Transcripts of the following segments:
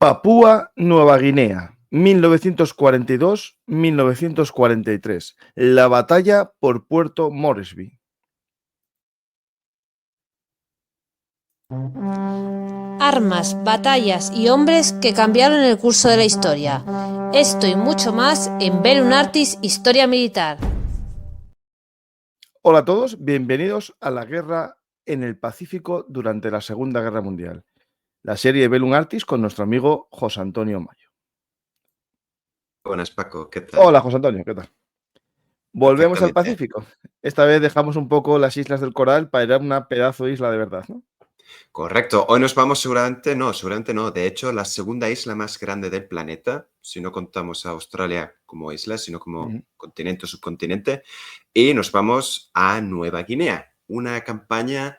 Papúa Nueva Guinea, 1942-1943. La batalla por Puerto Moresby. Armas, batallas y hombres que cambiaron el curso de la historia. Esto y mucho más en Bellum Artis Historia Militar. Hola a todos, bienvenidos a la guerra en el Pacífico durante la Segunda Guerra Mundial. La serie Bellum Artis con nuestro amigo José Antonio Mayo. Buenas, Paco, ¿qué tal? Hola, José Antonio, ¿qué tal? Volvemos al Pacífico. Esta vez dejamos un poco las islas del Coral para ir a una pedazo de isla de verdad, ¿no? Correcto. Hoy nos vamos seguramente no. De hecho, la segunda isla más grande del planeta, si no contamos a Australia como isla, sino como continente o subcontinente. Y nos vamos a Nueva Guinea, una campaña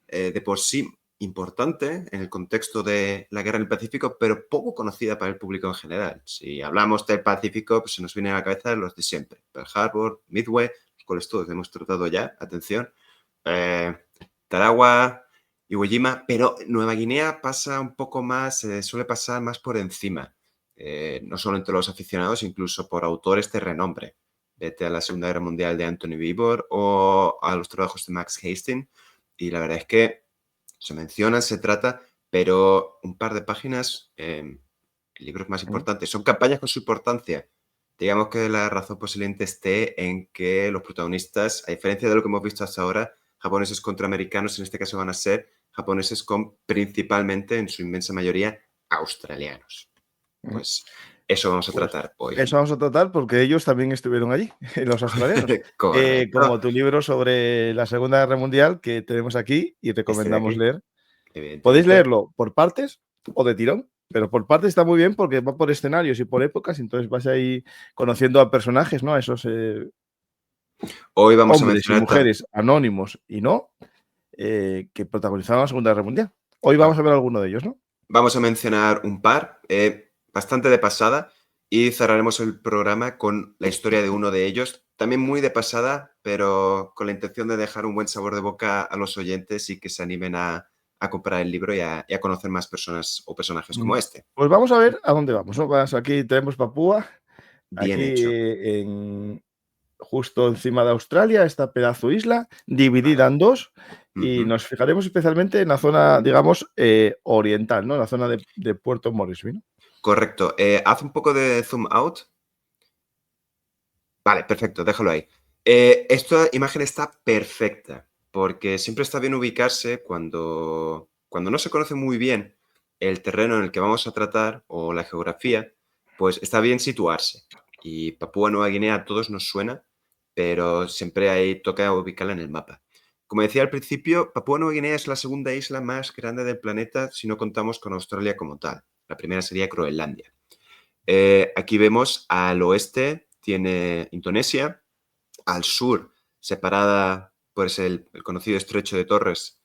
de por sí importante en el contexto de la guerra en el Pacífico, pero poco conocida para el público en general. Si hablamos del Pacífico, pues se nos viene a la cabeza los de siempre. Pearl Harbor, Midway, los cuales todos hemos tratado ya, atención. Tarawa, Iwo Jima, pero Nueva Guinea pasa un poco más, suele pasar más por encima. No solo entre los aficionados, incluso por autores de renombre. Vete a la Segunda Guerra Mundial de Anthony Beevor o a los trabajos de Max Hastings. Y la verdad es que se menciona, se trata, pero un par de páginas, libros más importantes. Son campañas con su importancia. Digamos que la razón posiblemente esté en que los protagonistas, a diferencia de lo que hemos visto hasta ahora, japoneses contra americanos, en este caso van a ser japoneses con principalmente, en su inmensa mayoría, australianos. Pues eso vamos a tratar hoy. Eso vamos a tratar porque ellos también estuvieron allí, los australianos. Como tu libro sobre la Segunda Guerra Mundial que tenemos aquí y recomendamos leer. Podéis leerlo por partes o de tirón, pero por partes está muy bien porque va por escenarios y por épocas, entonces vas ahí conociendo a personajes, ¿no? A esos hoy vamos hombres a y mujeres anónimos y no, que protagonizaron la Segunda Guerra Mundial. Hoy vamos a ver alguno de ellos, ¿no? Vamos a mencionar un par, bastante de pasada, y cerraremos el programa con la historia de uno de ellos, también muy de pasada, pero con la intención de dejar un buen sabor de boca a los oyentes y que se animen a comprar el libro y a conocer más personas o personajes como este. Pues vamos a ver a dónde vamos, ¿no? Aquí tenemos Papúa, Bien aquí hecho. justo encima de Australia, esta pedazo de isla, dividida en dos, y nos fijaremos especialmente en la zona, digamos, oriental, ¿no? La zona de Puerto Moresby, ¿no? Correcto. Haz un poco de zoom out. Vale, perfecto, déjalo ahí. Esta imagen está perfecta, porque siempre está bien ubicarse cuando no se conoce muy bien el terreno en el que vamos a tratar o la geografía, pues está bien situarse. Y Papúa Nueva Guinea a todos nos suena, pero siempre ahí toca ubicarla en el mapa. Como decía al principio, Papúa Nueva Guinea es la segunda isla más grande del planeta si no contamos con Australia como tal. La primera sería Groenlandia. Aquí vemos al oeste tiene Indonesia, al sur separada por el conocido estrecho de Torres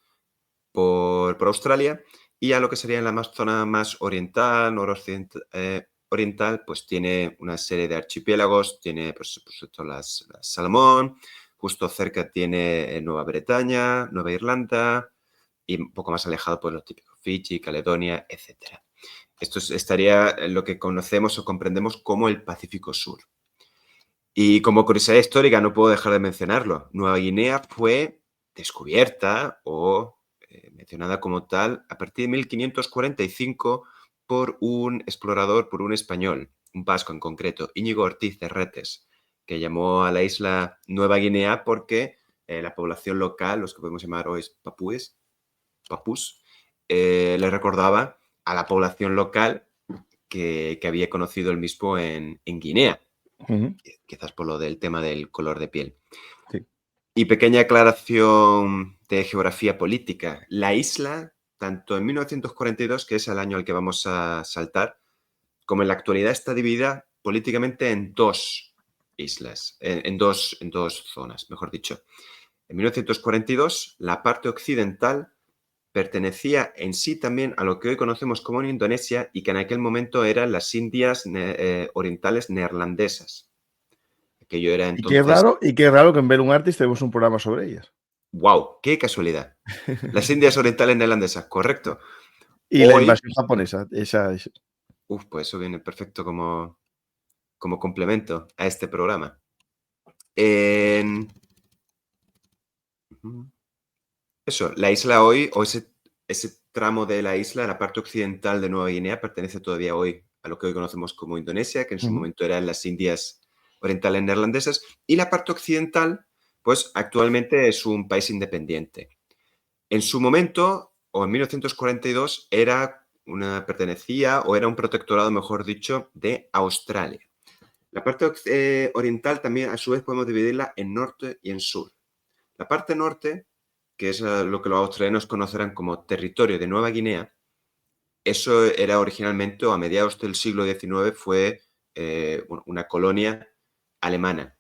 por Australia, y a lo que sería en la zona más oriental, noroccidental, oriental, pues tiene una serie de archipiélagos, tiene por supuesto las Salomón, justo cerca tiene Nueva Bretaña, Nueva Irlanda, y un poco más alejado pues lo típico, Fiji, Caledonia, etcétera. Esto estaría en lo que conocemos o comprendemos como el Pacífico Sur. Y como curiosidad histórica, no puedo dejar de mencionarlo. Nueva Guinea fue descubierta o mencionada como tal a partir de 1545 por un explorador, por un español, un vasco en concreto, Íñigo Ortiz de Retes, que llamó a la isla Nueva Guinea porque la población local, los que podemos llamar hoy papús, le recordaba a la población local que había conocido el mismo en Guinea. Quizás por lo del tema del color de piel. Sí. Y pequeña aclaración de geografía política. La isla, tanto en 1942, que es el año al que vamos a saltar, como en la actualidad está dividida políticamente en dos islas, en dos zonas, mejor dicho. En 1942, la parte occidental pertenecía en sí también a lo que hoy conocemos como en Indonesia y que en aquel momento eran las Indias orientales neerlandesas. Aquello era entonces... Y qué raro que en Bellum Artis tenemos un programa sobre ellas. ¡Wow! ¡Qué casualidad! Las Indias orientales neerlandesas, correcto. Y la invasión japonesa, esa es. Pues eso viene perfecto como complemento a este programa. Eso, la isla hoy, o ese tramo de la isla, la parte occidental de Nueva Guinea, pertenece todavía hoy a lo que hoy conocemos como Indonesia, que en su momento eran las Indias Orientales Neerlandesas, y la parte occidental, pues actualmente es un país independiente. En su momento, o en 1942, pertenecía o era un protectorado, mejor dicho, de Australia. La parte oriental también, a su vez, podemos dividirla en norte y en sur. La parte norte, que es lo que los australianos conocerán como territorio de Nueva Guinea, eso era originalmente, o a mediados del siglo XIX, fue una colonia alemana.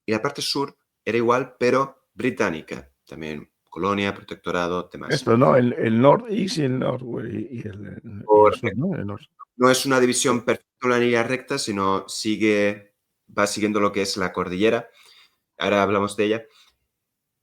Y la parte sur era igual, pero británica. También colonia, protectorado, demás. Esto, ¿no? El Northeast y el Northwest y el sur, ¿no? El norte. No es una división perfecta en una línea recta, sino va siguiendo lo que es la cordillera. Ahora hablamos de ella.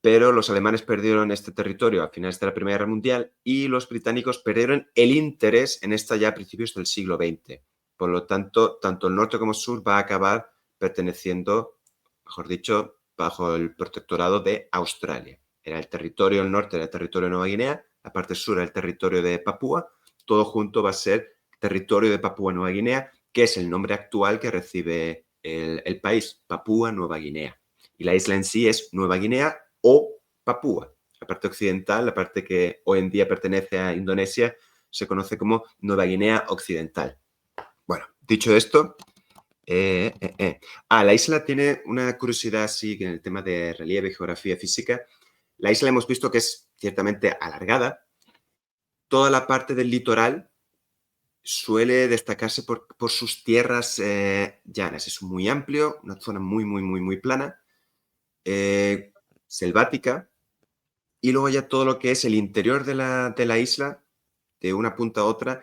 Pero los alemanes perdieron este territorio a finales de la Primera Guerra Mundial y los británicos perdieron el interés en esta ya a principios del siglo XX. Por lo tanto, tanto el norte como el sur va a acabar perteneciendo, mejor dicho, bajo el protectorado de Australia. Era el territorio, el norte era el territorio de Nueva Guinea, la parte sur era el territorio de Papúa, todo junto va a ser territorio de Papúa Nueva Guinea, que es el nombre actual que recibe el país, Papúa Nueva Guinea. Y la isla en sí es Nueva Guinea o Papúa. La parte occidental, la parte que hoy en día pertenece a Indonesia, se conoce como Nueva Guinea Occidental. Bueno, dicho esto, la isla tiene una curiosidad así en el tema de relieve, geografía, física. La isla hemos visto que es ciertamente alargada. Toda la parte del litoral suele destacarse por sus tierras llanas. Es muy amplio, una zona muy, muy, muy, muy plana, selvática. Y luego ya todo lo que es el interior de la isla, de una punta a otra,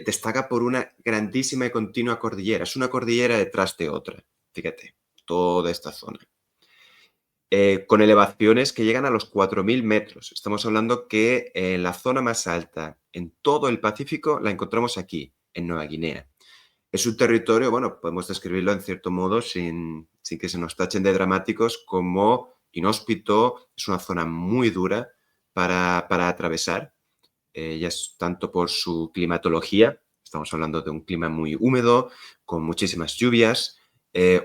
destaca por una grandísima y continua cordillera. Es una cordillera detrás de otra, fíjate, toda esta zona. Con elevaciones que llegan a los 4.000 metros. Estamos hablando que la zona más alta en todo el Pacífico la encontramos aquí, en Nueva Guinea. Es un territorio, bueno, podemos describirlo en cierto modo sin que se nos tachen de dramáticos, como inhóspito. Es una zona muy dura para atravesar, ya es tanto por su climatología, estamos hablando de un clima muy húmedo, con muchísimas lluvias,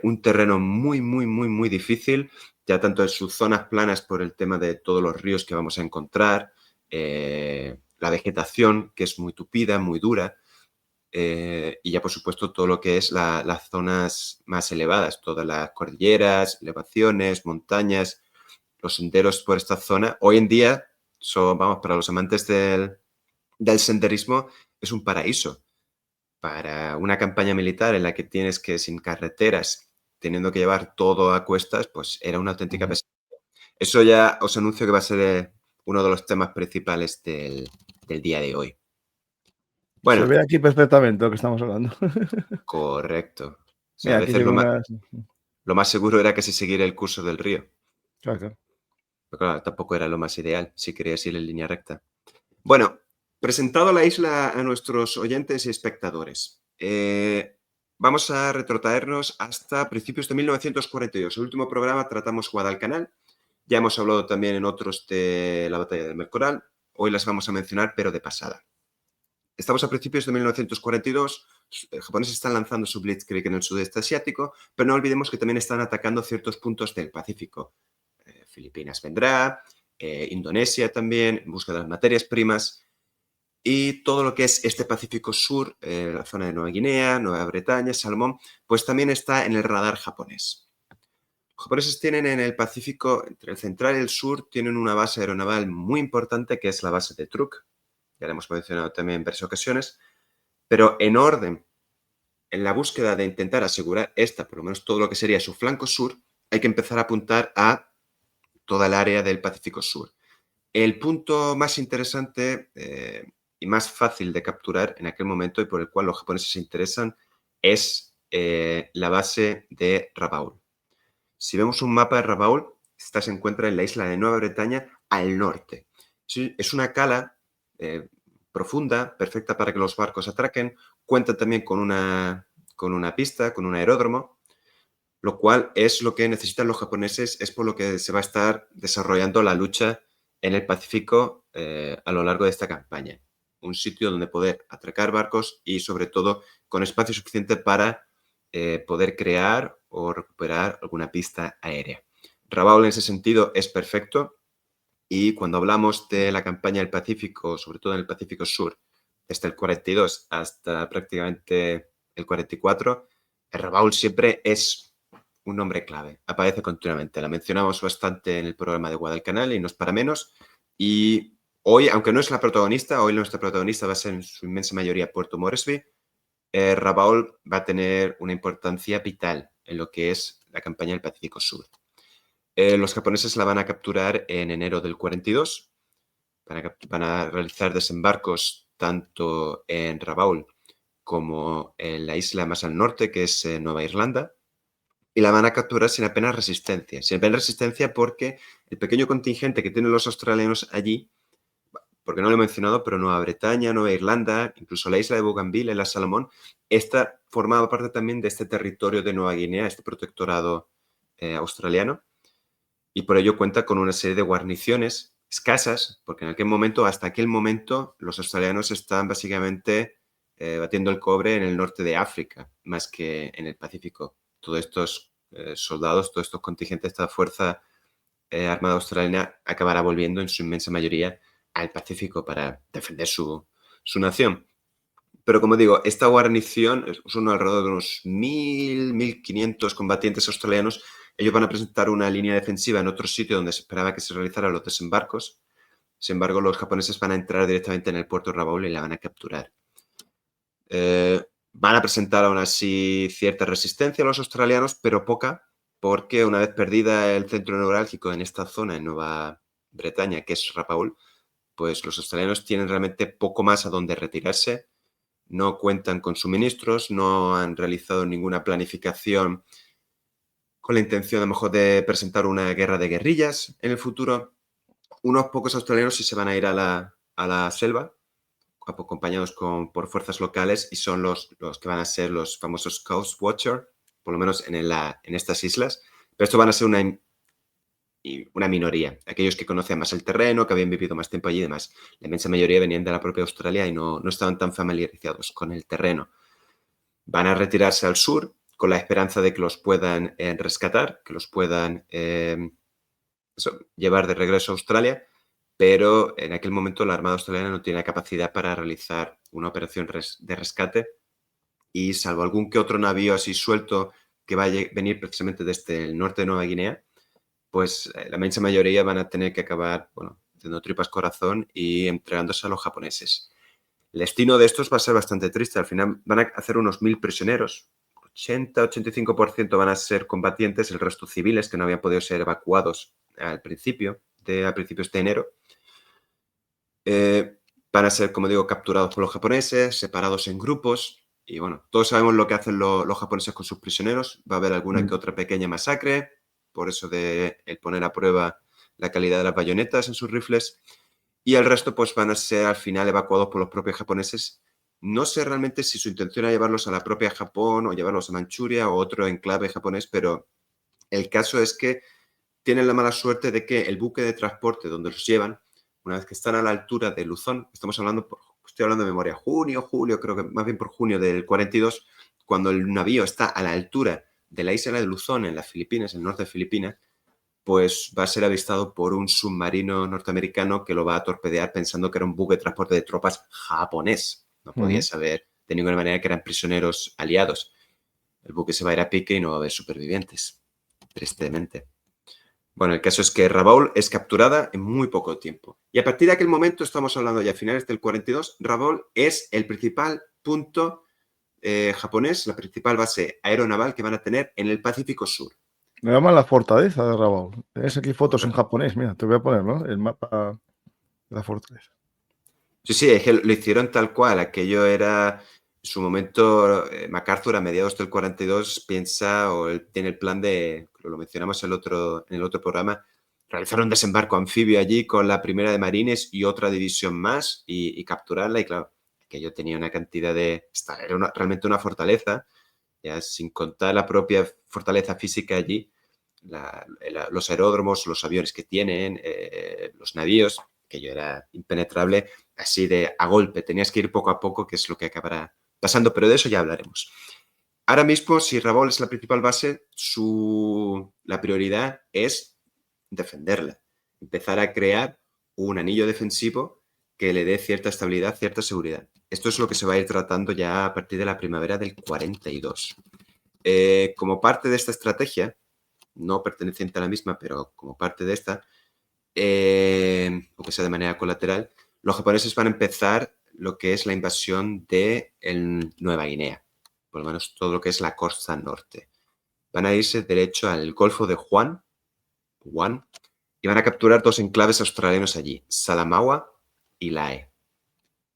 un terreno muy, muy, muy, muy difícil, ya tanto en sus zonas planas por el tema de todos los ríos que vamos a encontrar, la vegetación que es muy tupida, muy dura, y ya por supuesto todo lo que es las zonas más elevadas, todas las cordilleras, elevaciones, montañas, los senderos por esta zona. Hoy en día, para los amantes del senderismo, es un paraíso. Para una campaña militar en la que tienes que, sin carreteras, teniendo que llevar todo a cuestas, pues era una auténtica pesadilla. Eso ya os anuncio que va a ser uno de los temas principales del día de hoy. Bueno, se ve aquí perfectamente lo que estamos hablando. Correcto. O sea, mira, a veces lo más seguro era que se siguiera el curso del río. Claro. Pero claro, tampoco era lo más ideal si querías ir en línea recta. Bueno, presentado la isla a nuestros oyentes y espectadores, vamos a retrotraernos hasta principios de 1942. El último programa tratamos Guadalcanal. Ya hemos hablado también en otros de la batalla del Melcoral. Hoy las vamos a mencionar, pero de pasada. Estamos a principios de 1942, los japoneses están lanzando su Blitzkrieg en el sudeste asiático, pero no olvidemos que también están atacando ciertos puntos del Pacífico. Filipinas vendrá, Indonesia también, en busca de las materias primas, y todo lo que es este Pacífico Sur, la zona de Nueva Guinea, Nueva Bretaña, Salomón, pues también está en el radar japonés. Los japoneses tienen en el Pacífico, entre el central y el sur, tienen una base aeronaval muy importante que es la base de Truk. Ya la hemos mencionado también en varias ocasiones, pero en orden, en la búsqueda de intentar asegurar por lo menos todo lo que sería su flanco sur, hay que empezar a apuntar a toda el área del Pacífico Sur. El punto más interesante y más fácil de capturar en aquel momento y por el cual los japoneses se interesan es la base de Rabaul. Si vemos un mapa de Rabaul, esta se encuentra en la isla de Nueva Bretaña al norte. Es una cala profunda, perfecta para que los barcos atraquen. Cuenta también con una pista, con un aeródromo, lo cual es lo que necesitan los japoneses, es por lo que se va a estar desarrollando la lucha en el Pacífico a lo largo de esta campaña. Un sitio donde poder atracar barcos y, sobre todo, con espacio suficiente para poder crear o recuperar alguna pista aérea. Rabaul, en ese sentido, es perfecto. Y cuando hablamos de la campaña del Pacífico, sobre todo en el Pacífico Sur, desde el 42 hasta prácticamente el 44, el Rabaul siempre es un nombre clave. Aparece continuamente. La mencionamos bastante en el programa de Guadalcanal y no es para menos. Y hoy, aunque no es la protagonista, hoy nuestra protagonista va a ser en su inmensa mayoría Puerto Moresby. Rabaul va a tener una importancia vital en lo que es la campaña del Pacífico Sur. Los japoneses la van a capturar en enero del 42. Van a realizar desembarcos tanto en Rabaul como en la isla más al norte, que es Nueva Irlanda, y la van a capturar sin apenas resistencia. Sin apenas resistencia porque el pequeño contingente que tienen los australianos allí, porque no lo he mencionado, pero Nueva Bretaña, Nueva Irlanda, incluso la isla de Bougainville, la Salomón, esta formaba parte también de este territorio de Nueva Guinea, este protectorado australiano, y por ello cuenta con una serie de guarniciones escasas, porque hasta aquel momento, los australianos estaban básicamente batiendo el cobre en el norte de África, más que en el Pacífico. Todos estos soldados, todos estos contingentes, esta fuerza armada australiana acabará volviendo en su inmensa mayoría al Pacífico para defender su nación. Pero como digo, esta guarnición son alrededor de unos 1.500 combatientes australianos. Ellos van a presentar una línea defensiva en otro sitio donde se esperaba que se realizaran los desembarcos. Sin embargo, los japoneses van a entrar directamente en el puerto de Rabaul y la van a capturar. Van a presentar aún así cierta resistencia a los australianos, pero poca, porque una vez perdida el centro neurálgico en esta zona, en Nueva Bretaña, que es Rabaul, pues los australianos tienen realmente poco más a donde retirarse. No cuentan con suministros, no han realizado ninguna planificación con la intención a lo mejor de presentar una guerra de guerrillas en el futuro. Unos pocos australianos sí se van a ir a la selva, acompañados por fuerzas locales, y son los que van a ser los famosos Coast Watcher, por lo menos en estas islas. Pero esto van a ser una minoría, aquellos que conocían más el terreno, que habían vivido más tiempo allí y demás. La inmensa mayoría venían de la propia Australia y no estaban tan familiarizados con el terreno. Van a retirarse al sur con la esperanza de que los puedan rescatar, que los puedan llevar de regreso a Australia, pero en aquel momento la Armada Australiana no tiene la capacidad para realizar una operación de rescate, y salvo algún que otro navío así suelto que va a venir precisamente desde el norte de Nueva Guinea, pues la inmensa mayoría van a tener que acabar, haciendo tripas corazón y entregándose a los japoneses. El destino de estos va a ser bastante triste. Al final van a hacer unos 1.000 prisioneros. 80-85% van a ser combatientes, el resto civiles que no habían podido ser evacuados a principios de enero. Van a ser, como digo, capturados por los japoneses, separados en grupos. Y todos sabemos lo que hacen los japoneses con sus prisioneros. Va a haber alguna que otra pequeña masacre, por eso de el poner a prueba la calidad de las bayonetas en sus rifles. Y el resto pues van a ser al final evacuados por los propios japoneses. No sé realmente si su intención era llevarlos a la propia Japón o llevarlos a Manchuria o otro enclave japonés, pero el caso es que tienen la mala suerte de que el buque de transporte donde los llevan, una vez que están a la altura de Luzón, estoy hablando de memoria, julio, creo que más bien por junio del 42, cuando el navío está a la altura de la isla de Luzón en las Filipinas, en el norte de Filipinas, pues va a ser avistado por un submarino norteamericano que lo va a torpedear pensando que era un buque de transporte de tropas japonés. No podía saber de ninguna manera que eran prisioneros aliados. El buque se va a ir a pique y no va a haber supervivientes, tristemente. El caso es que Rabaul es capturada en muy poco tiempo. Y a partir de aquel momento, estamos hablando ya a finales del 42, Rabaul es el principal punto japonés, la principal base aeronaval que van a tener en el Pacífico Sur. Me llaman la fortaleza de Rabaul. Tienes aquí fotos en japonés, mira, te voy a poner, ¿no? El mapa de la fortaleza. Sí, es que lo hicieron tal cual. Aquello era, en su momento, MacArthur a mediados del 42 piensa o tiene el plan de, lo mencionamos en el otro programa, realizar un desembarco anfibio allí con la primera de Marines y otra división más y capturarla. Y claro, aquello tenía una cantidad de... Era realmente una fortaleza, ya sin contar la propia fortaleza física allí, los aeródromos, los aviones que tienen, los navíos, aquello era impenetrable, así de a golpe. Tenías que ir poco a poco, que es lo que acabará pasando, pero de eso ya hablaremos. Ahora mismo, si Rabaul es la principal base, la prioridad es defenderla, empezar a crear un anillo defensivo que le dé cierta estabilidad, cierta seguridad. Esto es lo que se va a ir tratando ya a partir de la primavera del 42. Como parte de esta estrategia, no perteneciente a la misma, pero como parte de esta, aunque sea de manera colateral, los japoneses van a empezar lo que es la invasión de Nueva Guinea, por lo menos todo lo que es la costa norte. Van a irse derecho al Golfo de Guam, y van a capturar 2 enclaves australianos allí, Salamaua y Lae.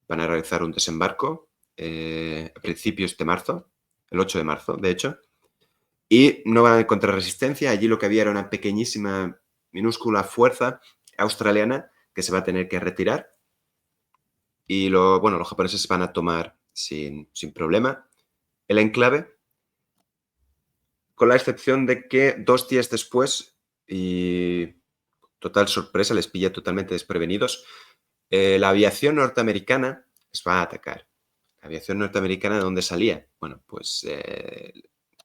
Van a realizar un desembarco a principios de marzo, el 8 de marzo, de hecho, y no van a encontrar resistencia. Allí lo que había era una pequeñísima, minúscula fuerza australiana que se va a tener que retirar. Y los japoneses van a tomar sin problema el enclave, con la excepción de que 2 días después, y total sorpresa, les pilla totalmente desprevenidos, la aviación norteamericana les va a atacar. La aviación norteamericana, ¿de dónde salía? Bueno, pues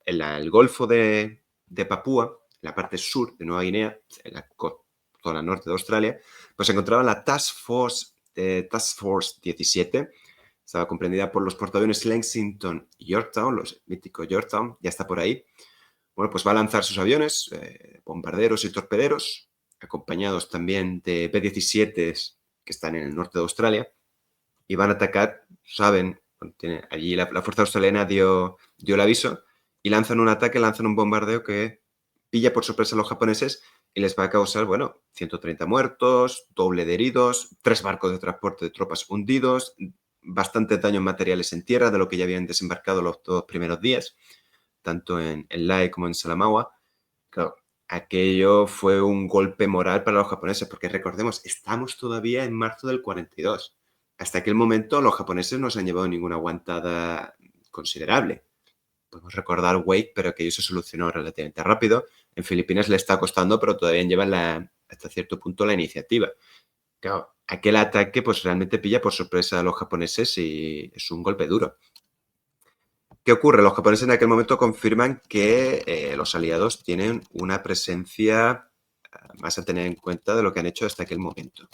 el Golfo de Papúa, la parte sur de Nueva Guinea, en la zona norte de Australia, pues se encontraba la Task Force 17. Estaba comprendida por los portaaviones Lexington y Yorktown, los míticos Yorktown, ya está por ahí. Bueno, pues va a lanzar sus aviones, bombarderos y torpederos, acompañados también de B-17 que están en el norte de Australia, y van a atacar, saben, allí la fuerza australiana dio el aviso, y lanzan un ataque, lanzan un bombardeo que pilla por sorpresa a los japoneses y les va a causar, 130 muertos, doble de heridos, 3 barcos de transporte de tropas hundidos, bastante daño en materiales en tierra de lo que ya habían desembarcado los 2 primeros días, tanto en Lae como en Salamaua. Claro, aquello fue un golpe moral para los japoneses, porque recordemos, estamos todavía en marzo del 42. Hasta aquel momento los japoneses no se han llevado ninguna aguantada considerable. Podemos recordar Wake, pero aquello se solucionó relativamente rápido. En Filipinas le está costando, pero todavía llevan hasta cierto punto la iniciativa. Claro, aquel ataque pues realmente pilla por sorpresa a los japoneses y es un golpe duro. ¿Qué ocurre? Los japoneses en aquel momento confirman que los aliados tienen una presencia más a tener en cuenta de lo que han hecho hasta aquel momento.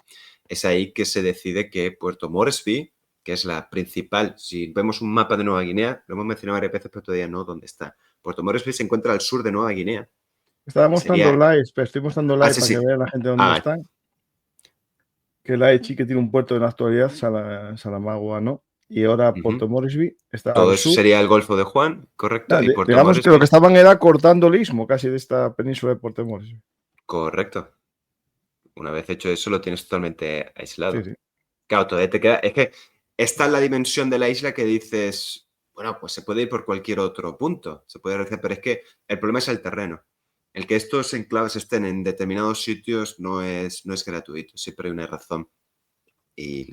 Es ahí que se decide que Puerto Moresby, que es la principal, si vemos un mapa de Nueva Guinea, lo hemos mencionado varias veces, pero todavía no dónde está. Puerto Moresby se encuentra al sur de Nueva Guinea. Estaba mostrando live, pero estoy mostrando live para que vea la gente dónde están. Que Lae sí que tiene un puerto en la actualidad, Salamagua no. Y ahora Puerto Moresby está todo al eso sur. Sería el Golfo de Juan, correcto. Y Puerto digamos Moresby, que lo que estaban era cortando el istmo casi de esta península de Puerto Moresby. Correcto. Una vez hecho eso, lo tienes totalmente aislado. Sí. Claro, todavía te queda... Es que esta es la dimensión de la isla que dices, pues se puede ir por cualquier otro punto. Se puede realizar, pero es que el problema es el terreno. El que estos enclaves estén en determinados sitios no es gratuito. Siempre hay una razón. Y,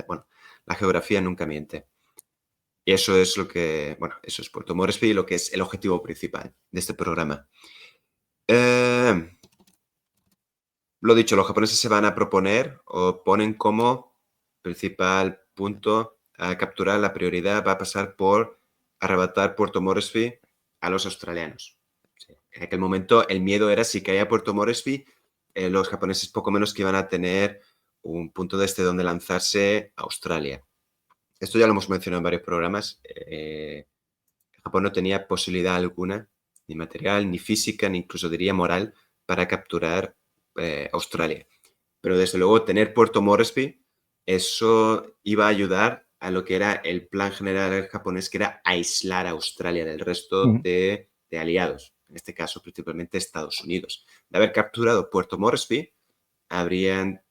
la geografía nunca miente. Y eso es lo que... eso es Puerto Moresby, lo que es el objetivo principal de este programa. Lo dicho, los japoneses se van a proponer o ponen como principal punto a capturar, la prioridad va a pasar por arrebatar Puerto Moresby a los australianos. Sí. En aquel momento el miedo era si caía Puerto Moresby, los japoneses poco menos que iban a tener un punto desde donde lanzarse a Australia. Esto ya lo hemos mencionado en varios programas. Japón no tenía posibilidad alguna, ni material, ni física, ni incluso diría moral, para capturar Australia. Pero desde luego tener Puerto Moresby, eso iba a ayudar a lo que era el plan general japonés, que era aislar a Australia del resto de aliados. En este caso, principalmente Estados Unidos. De haber capturado Puerto Moresby, habrían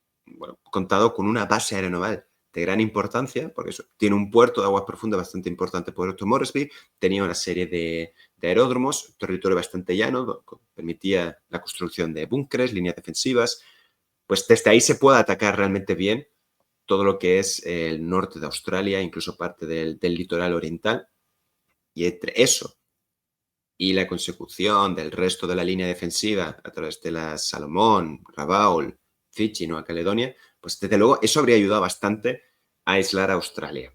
contado con una base aeronaval de gran importancia, porque eso, tiene un puerto de aguas profundas bastante importante, Puerto Moresby, tenía una serie de aeródromos, territorio bastante llano, permitía la construcción de búnkeres, líneas defensivas, pues desde ahí se puede atacar realmente bien todo lo que es el norte de Australia, incluso parte del litoral oriental. Y entre eso y la consecución del resto de la línea defensiva a través de las Salomón, Rabaul, Fiji, Nueva Caledonia, pues desde luego eso habría ayudado bastante a aislar a Australia.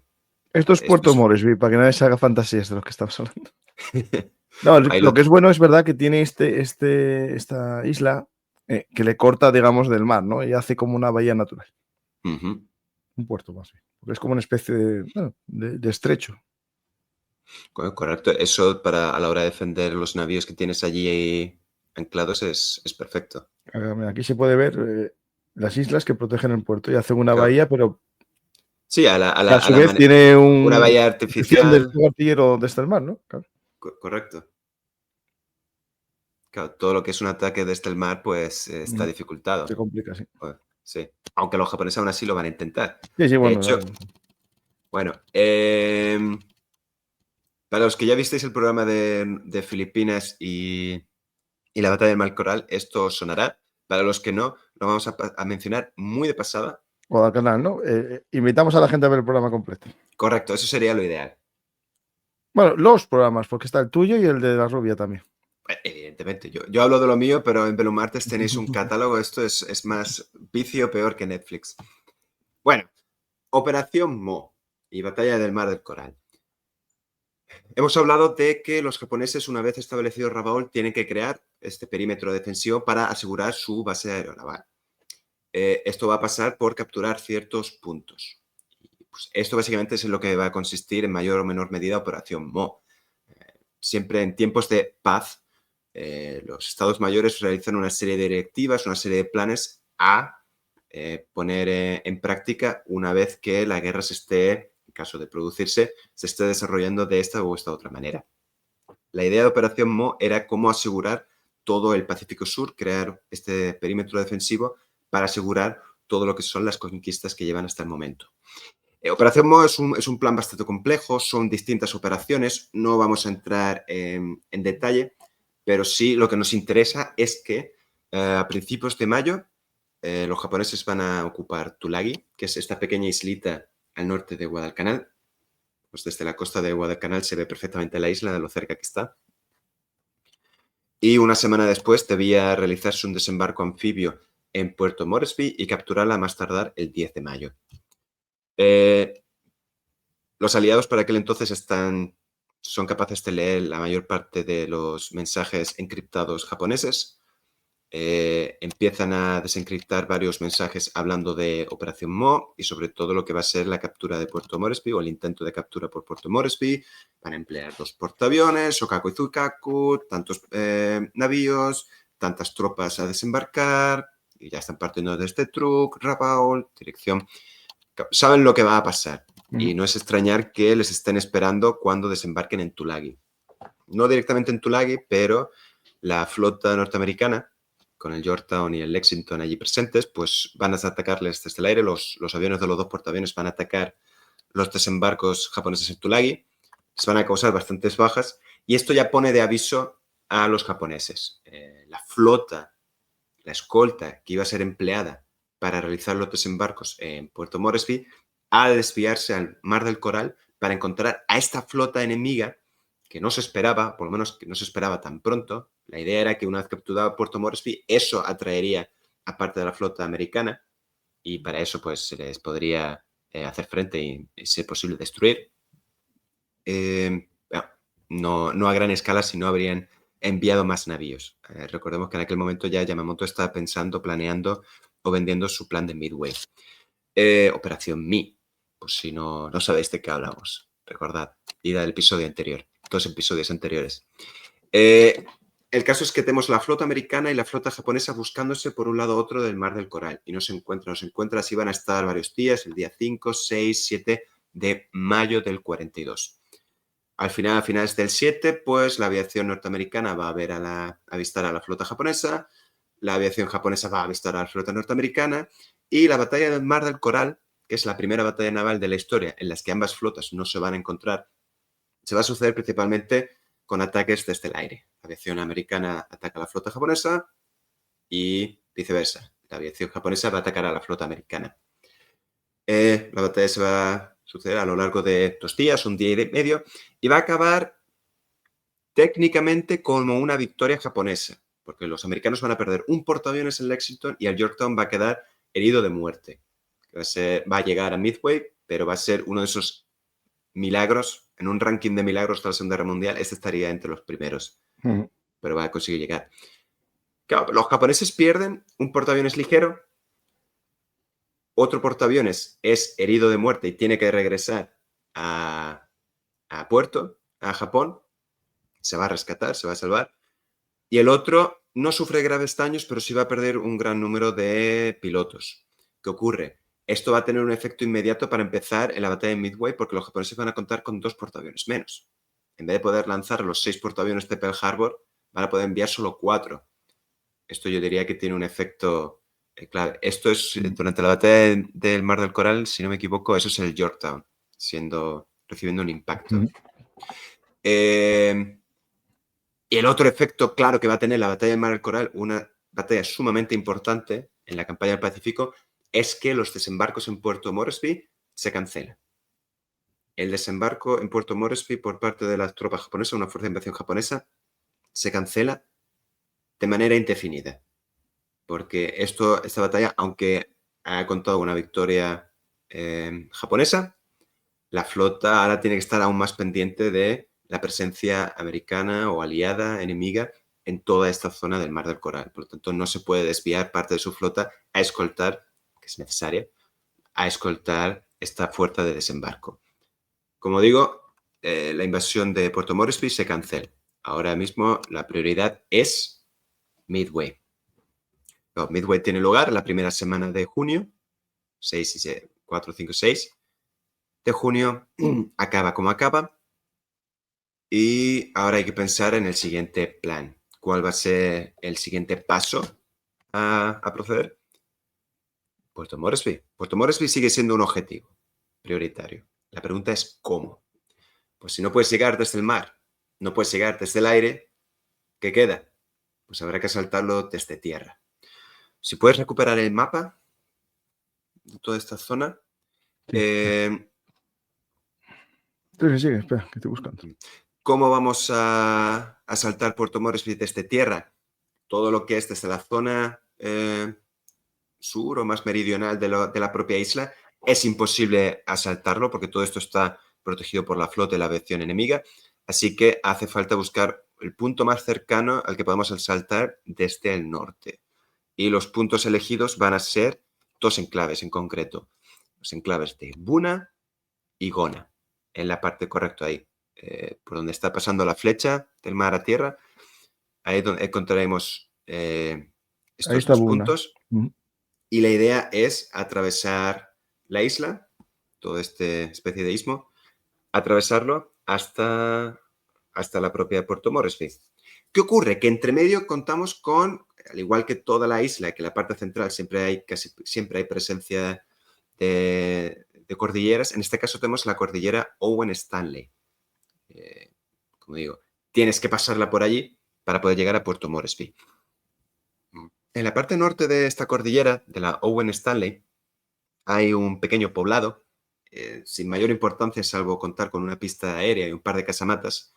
Esto es Puerto Moresby, para que nadie se haga fantasías de lo que estamos hablando. No, lo que es bueno es verdad que tiene esta isla que le corta, digamos, del mar, ¿no? Y hace como una bahía natural. Un puerto más bien. Porque es como una especie de estrecho. Correcto. Eso a la hora de defender los navíos que tienes allí anclados es perfecto. Aquí se puede ver las islas que protegen el puerto y hacen una bahía, pero sí, a su vez tiene una bahía artificial de artillero desde el mar, ¿no? Claro. Correcto. Claro, todo lo que es un ataque desde el mar, pues está dificultado. Se complica, sí. Sí. Aunque los japoneses aún así lo van a intentar. Sí, bueno. De hecho, bueno, para los que ya visteis el programa de Filipinas y la batalla del Mar Coral, esto os sonará. Para los que no, lo vamos a mencionar muy de pasada. Guadalcanal, ¿no? Invitamos a la gente a ver el programa completo. Correcto, eso sería lo ideal. Bueno, los programas, porque está el tuyo y el de la rubia también. Evidentemente, yo hablo de lo mío, pero en Belumartes tenéis un catálogo. Esto es más vicio, peor que Netflix. Bueno, Operación Mo y Batalla del Mar del Coral. Hemos hablado de que los japoneses, una vez establecido Rabaul, tienen que crear este perímetro defensivo para asegurar su base aeronaval. Esto va a pasar por capturar ciertos puntos. Pues esto básicamente es en lo que va a consistir en mayor o menor medida Operación Mo. Siempre en tiempos de paz, los estados mayores realizan una serie de directivas, una serie de planes a poner en práctica una vez que la guerra se esté, en caso de producirse, se esté desarrollando de esta u esta otra manera. La idea de Operación Mo era cómo asegurar todo el Pacífico Sur, crear este perímetro defensivo para asegurar todo lo que son las conquistas que llevan hasta el momento. Operación Mo es un plan bastante complejo, son distintas operaciones, no vamos a entrar en detalle, pero sí lo que nos interesa es que a principios de mayo los japoneses van a ocupar Tulagi, que es esta pequeña islita al norte de Guadalcanal. Pues desde la costa de Guadalcanal se ve perfectamente la isla, de lo cerca que está. Y una semana después debía realizarse un desembarco anfibio en Puerto Moresby y capturarla a más tardar el 10 de mayo. Los aliados para aquel entonces son capaces de leer la mayor parte de los mensajes encriptados japoneses. Empiezan a desencriptar varios mensajes hablando de Operación Mo y sobre todo lo que va a ser la captura de Puerto Moresby o el intento de captura por Puerto Moresby. Van a emplear 2 portaaviones, Shokaku y Zukaku, tantos navíos, tantas tropas a desembarcar y ya están partiendo desde Truk, Rabaul, dirección. Saben lo que va a pasar y no es extrañar que les estén esperando cuando desembarquen en Tulagi. No directamente en Tulagi, pero la flota norteamericana, con el Yorktown y el Lexington allí presentes, pues van a atacarles desde el aire. Los aviones de los 2 portaaviones van a atacar los desembarcos japoneses en Tulagi. Les van a causar bastantes bajas y esto ya pone de aviso a los japoneses. La flota, la escolta que iba a ser empleada para realizar los desembarcos en Puerto Moresby, ha de desviarse al Mar del Coral para encontrar a esta flota enemiga que no se esperaba, por lo menos que no se esperaba tan pronto. La idea era que una vez capturado Puerto Moresby, eso atraería a parte de la flota americana y para eso pues se les podría hacer frente y ser posible destruir. No a gran escala, sino habrían enviado más navíos. Recordemos que en aquel momento ya Yamamoto estaba pensando, planeando o vendiendo su plan de Midway. Operación Mi, pues si no sabéis de qué hablamos, recordad, id al episodio anterior, 2 episodios anteriores. El caso es que tenemos la flota americana y la flota japonesa buscándose por un lado u otro del Mar del Coral y no se encuentran, así van a estar varios días, el día 5, 6, 7 de mayo del 42. Al final, a finales del 7, pues la aviación norteamericana va a avistar a la flota japonesa, la aviación japonesa va a avistar a la flota norteamericana y la batalla del Mar del Coral, que es la primera batalla naval de la historia en las que ambas flotas no se van a encontrar, se va a suceder principalmente con ataques desde el aire. La aviación americana ataca a la flota japonesa y viceversa. la aviación japonesa va a atacar a la flota americana. La batalla se va a suceder a lo largo de 2 días, 1 día y medio, y va a acabar técnicamente como una victoria japonesa, porque los americanos van a perder un portaaviones en Lexington y el Yorktown va a quedar herido de muerte. Va a llegar a Midway, pero va a ser uno de esos milagros, en un ranking de milagros de la Segunda Guerra Mundial, este estaría entre los primeros, pero va a conseguir llegar. Claro, los japoneses pierden un portaaviones ligero, otro portaaviones es herido de muerte y tiene que regresar a puerto, a Japón, se va a rescatar, se va a salvar, y el otro no sufre graves daños, pero sí va a perder un gran número de pilotos. ¿Qué ocurre? Esto va a tener un efecto inmediato para empezar en la batalla de Midway, porque los japoneses van a contar con 2 portaaviones menos. En vez de poder lanzar los 6 portaaviones de Pearl Harbor, van a poder enviar solo 4. Esto yo diría que tiene un efecto clave. Esto es durante la batalla del Mar del Coral, si no me equivoco, eso es el Yorktown, recibiendo un impacto. Y el otro efecto claro que va a tener la batalla del Mar del Coral, una batalla sumamente importante en la campaña del Pacífico, es que los desembarcos en Puerto Moresby se cancelan. El desembarco en Puerto Moresby por parte de las tropas japonesas, una fuerza de invasión japonesa, se cancela de manera indefinida. Porque esta batalla, aunque ha contado una victoria japonesa, la flota ahora tiene que estar aún más pendiente de la presencia americana o aliada, enemiga, en toda esta zona del Mar del Coral. Por lo tanto, no se puede desviar parte de su flota a escoltar, que es necesaria, a escoltar esta fuerza de desembarco. Como digo, la invasión de Puerto Moresby se cancela. Ahora mismo la prioridad es Midway. Midway tiene lugar la primera semana de junio, 4, 5, 6 de junio, acaba como acaba. Y ahora hay que pensar en el siguiente plan. ¿Cuál va a ser el siguiente paso a proceder? Puerto Moresby. Puerto Moresby sigue siendo un objetivo prioritario. La pregunta es ¿cómo? Pues si no puedes llegar desde el mar, no puedes llegar desde el aire, ¿qué queda? Pues habrá que asaltarlo desde tierra. Si puedes recuperar el mapa de toda esta zona. Sigue, espera, que estoy buscando. ¿Cómo vamos a asaltar Puerto Moresby desde tierra? Todo lo que es desde la zona sur o más meridional de la propia isla, es imposible asaltarlo porque todo esto está protegido por la flota y la aviación enemiga. Así que hace falta buscar el punto más cercano al que podamos asaltar desde el norte. Y los puntos elegidos van a ser 2 enclaves en concreto. Los enclaves de Buna y Gona, en la parte correcta ahí. Por donde está pasando la flecha del mar a tierra, ahí es donde encontraremos estos 2 puntos. Y la idea es atravesar la isla, toda esta especie de istmo, atravesarlo hasta la propia Puerto Moresby. ¿Qué ocurre? Que entre medio contamos con, al igual que toda la isla, que en la parte central casi siempre hay presencia de cordilleras. En este caso tenemos la cordillera Owen Stanley. Como digo, tienes que pasarla por allí para poder llegar a Puerto Moresby. En la parte norte de esta cordillera, de la Owen Stanley, hay un pequeño poblado, sin mayor importancia, salvo contar con una pista aérea y un par de casamatas,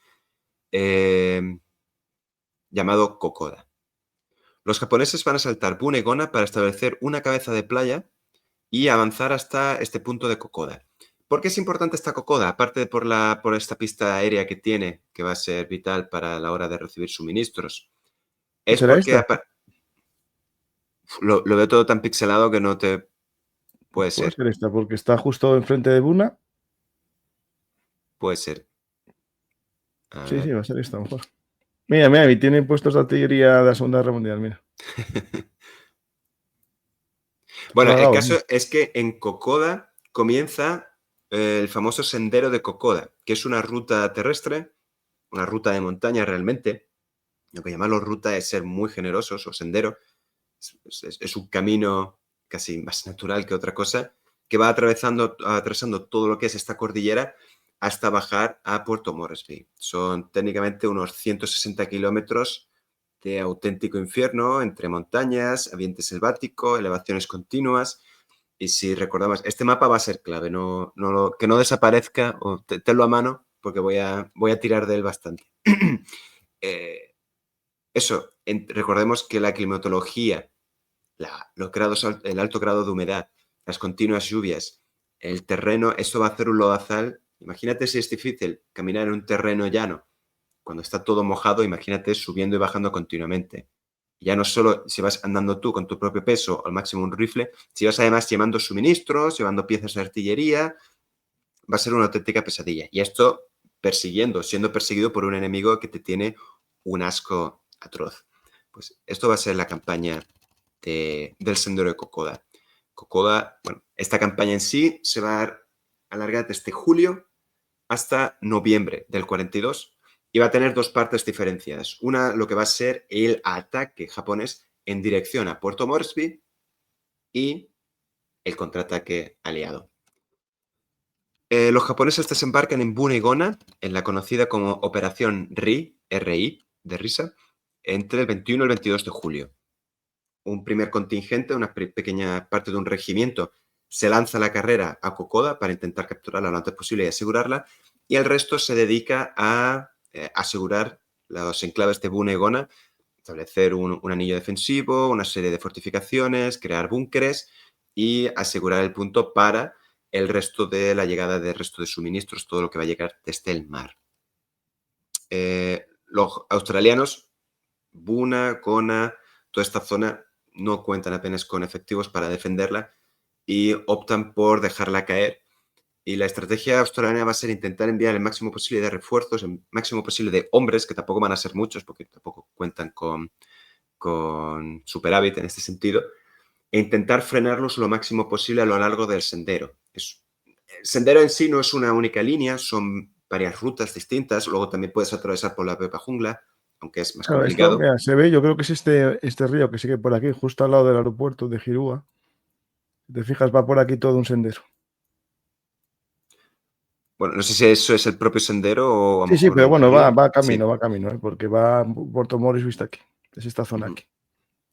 llamado Kokoda. Los japoneses van a saltar Buna y Gona para establecer una cabeza de playa y avanzar hasta este punto de Kokoda. ¿Por qué es importante esta Kokoda? Aparte por esta pista aérea que tiene, que va a ser vital para la hora de recibir suministros. Es porque lo veo todo tan pixelado que no te... Puede ser esta, porque está justo enfrente de Buna. Puede ser. Sí, va a ser esta, mejor. Mira, y tiene puestos de artillería de la Segunda Guerra Mundial, mira. Bueno, el caso es que en Kokoda comienza el famoso sendero de Kokoda, que es una ruta terrestre, una ruta de montaña realmente. Lo que llamarlo ruta es ser muy generosos, o sendero. Es un camino casi más natural que otra cosa, que va atravesando todo lo que es esta cordillera hasta bajar a Puerto Moresby. Son técnicamente unos 160 kilómetros de auténtico infierno entre montañas, ambiente selvático, elevaciones continuas. Y si recordamos, este mapa va a ser clave, que no desaparezca, o tenlo a mano, porque voy a tirar de él bastante. Recordemos que la climatología, el alto grado de humedad, las continuas lluvias, el terreno, esto va a hacer un lodazal. Imagínate si es difícil caminar en un terreno llano cuando está todo mojado, imagínate subiendo y bajando continuamente. Ya no solo si vas andando tú con tu propio peso, al máximo un rifle, si vas además llevando suministros, llevando piezas de artillería, va a ser una auténtica pesadilla. Y esto siendo perseguido por un enemigo que te tiene un asco atroz. Pues esto va a ser la campaña del Sendero de Kokoda. Kokoda, bueno, esta campaña en sí se va a alargar desde julio hasta noviembre del 42 y va a tener dos partes diferenciadas. Una, lo que va a ser el ataque japonés en dirección a Puerto Moresby y el contraataque aliado. Los japoneses desembarcan en Bunegona, en la conocida como Operación RI, RI, de risa, entre el 21 y el 22 de julio. Un primer contingente, una pequeña parte de un regimiento, se lanza a la carrera a Kokoda para intentar capturarla lo antes posible y asegurarla, y el resto se dedica a asegurar los enclaves de Bunegona, establecer un anillo defensivo, una serie de fortificaciones, crear búnkeres y asegurar el punto para el resto de la llegada del resto de suministros, todo lo que va a llegar desde el mar. Los australianos, Buna, Kona, toda esta zona no cuentan apenas con efectivos para defenderla y optan por dejarla caer. Y la estrategia australiana va a ser intentar enviar el máximo posible de refuerzos, el máximo posible de hombres, que tampoco van a ser muchos porque tampoco cuentan con superávit en este sentido, e intentar frenarlos lo máximo posible a lo largo del sendero. El sendero en sí no es una única línea, son varias rutas distintas. Luego también puedes atravesar por la propia jungla, aunque es más complicado. Esto, mira, se ve, yo creo que es este río que sigue por aquí, justo al lado del aeropuerto de Hirua. Si te fijas, va por aquí todo un sendero. Bueno, no sé si eso es el propio sendero o... Sí, pero bueno, va camino, porque va Puerto Moresby hasta aquí. Es esta zona aquí.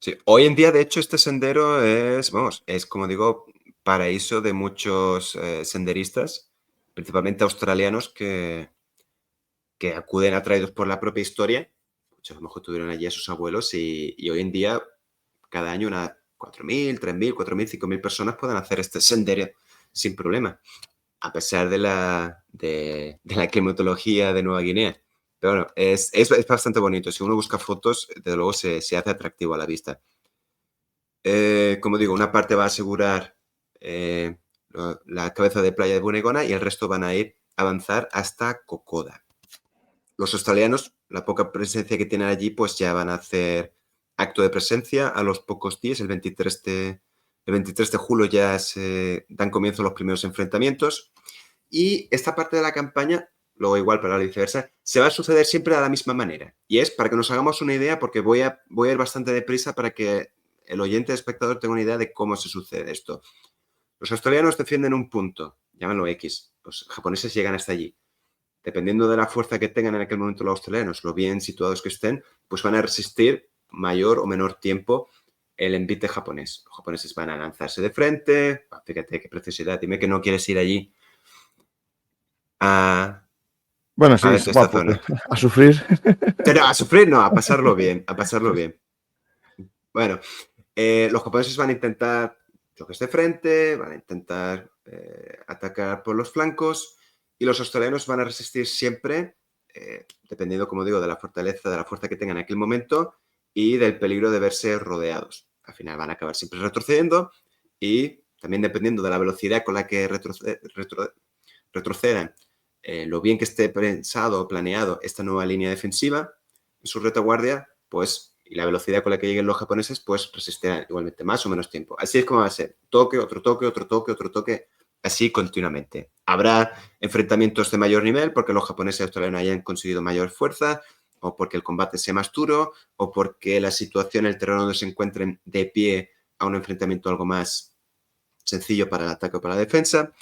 Sí, hoy en día, de hecho, este sendero es como digo, paraíso de muchos senderistas, principalmente australianos, que acuden atraídos por la propia historia. Muchos a lo mejor tuvieron allí a sus abuelos y hoy en día, cada año, 4.000, 3.000, 4.000, 5.000 personas pueden hacer este sendero sin problema, a pesar de la climatología de Nueva Guinea. Pero bueno, es bastante bonito. Si uno busca fotos, desde luego se hace atractivo a la vista. Como digo, una parte va a asegurar la cabeza de playa de Bunegona y el resto van a avanzar hasta Kokoda. Los australianos, la poca presencia que tienen allí, pues ya van a hacer acto de presencia a los pocos días. El 23 de julio ya se dan comienzo los primeros enfrentamientos. Y esta parte de la campaña, luego igual para la viceversa, se va a suceder siempre de la misma manera. Y es para que nos hagamos una idea, porque voy a ir bastante deprisa para que el oyente, el espectador, tenga una idea de cómo se sucede esto. Los australianos defienden un punto, llámalo X. Los japoneses llegan hasta allí. Dependiendo de la fuerza que tengan en aquel momento los australianos, lo bien situados que estén, pues van a resistir mayor o menor tiempo el envite japonés. Los japoneses van a lanzarse de frente. Fíjate qué preciosidad. Dime que no quieres ir allí bueno, sí, es guapo, a sufrir. Pero a sufrir no, a pasarlo bien, Bueno, los japoneses van a intentar choques de frente, van a intentar atacar por los flancos y los australianos van a resistir siempre, dependiendo, como digo, de la fortaleza, de la fuerza que tengan en aquel momento y del peligro de verse rodeados. Al final van a acabar siempre retrocediendo y también dependiendo de la velocidad con la que retrocedan, lo bien que esté pensado o planeado esta nueva línea defensiva en su retaguardia, pues, y la velocidad con la que lleguen los japoneses, pues resistirán igualmente más o menos tiempo. Así es como va a ser. Toque, otro toque, otro toque, otro toque, así continuamente. Habrá enfrentamientos de mayor nivel porque los japoneses y australianos hayan conseguido mayor fuerza, o porque el combate sea más duro, o porque la situación, el terreno donde se encuentren de pie a un enfrentamiento algo más sencillo para el ataque o para la defensa.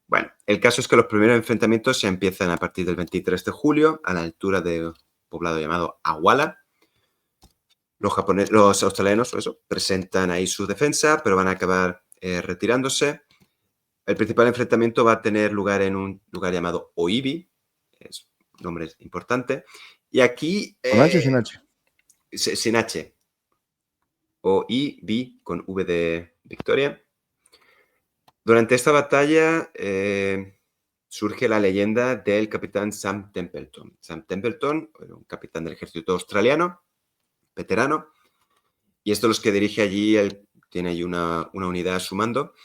Bueno, el caso es que los primeros enfrentamientos se empiezan a partir del 23 de julio a la altura de un poblado llamado Awala. los australianos presentan ahí su defensa, pero van a acabar retirándose. El principal enfrentamiento va a tener lugar en un lugar llamado Oibi, es un nombre importante. Y aquí... ¿Con H o sin H? Sin H. Oibi con V de Victoria. Durante esta batalla surge la leyenda del capitán Sam Templeton. Sam Templeton era un capitán del ejército australiano, veterano, y esto los que dirige allí, él tiene allí una unidad a su mando,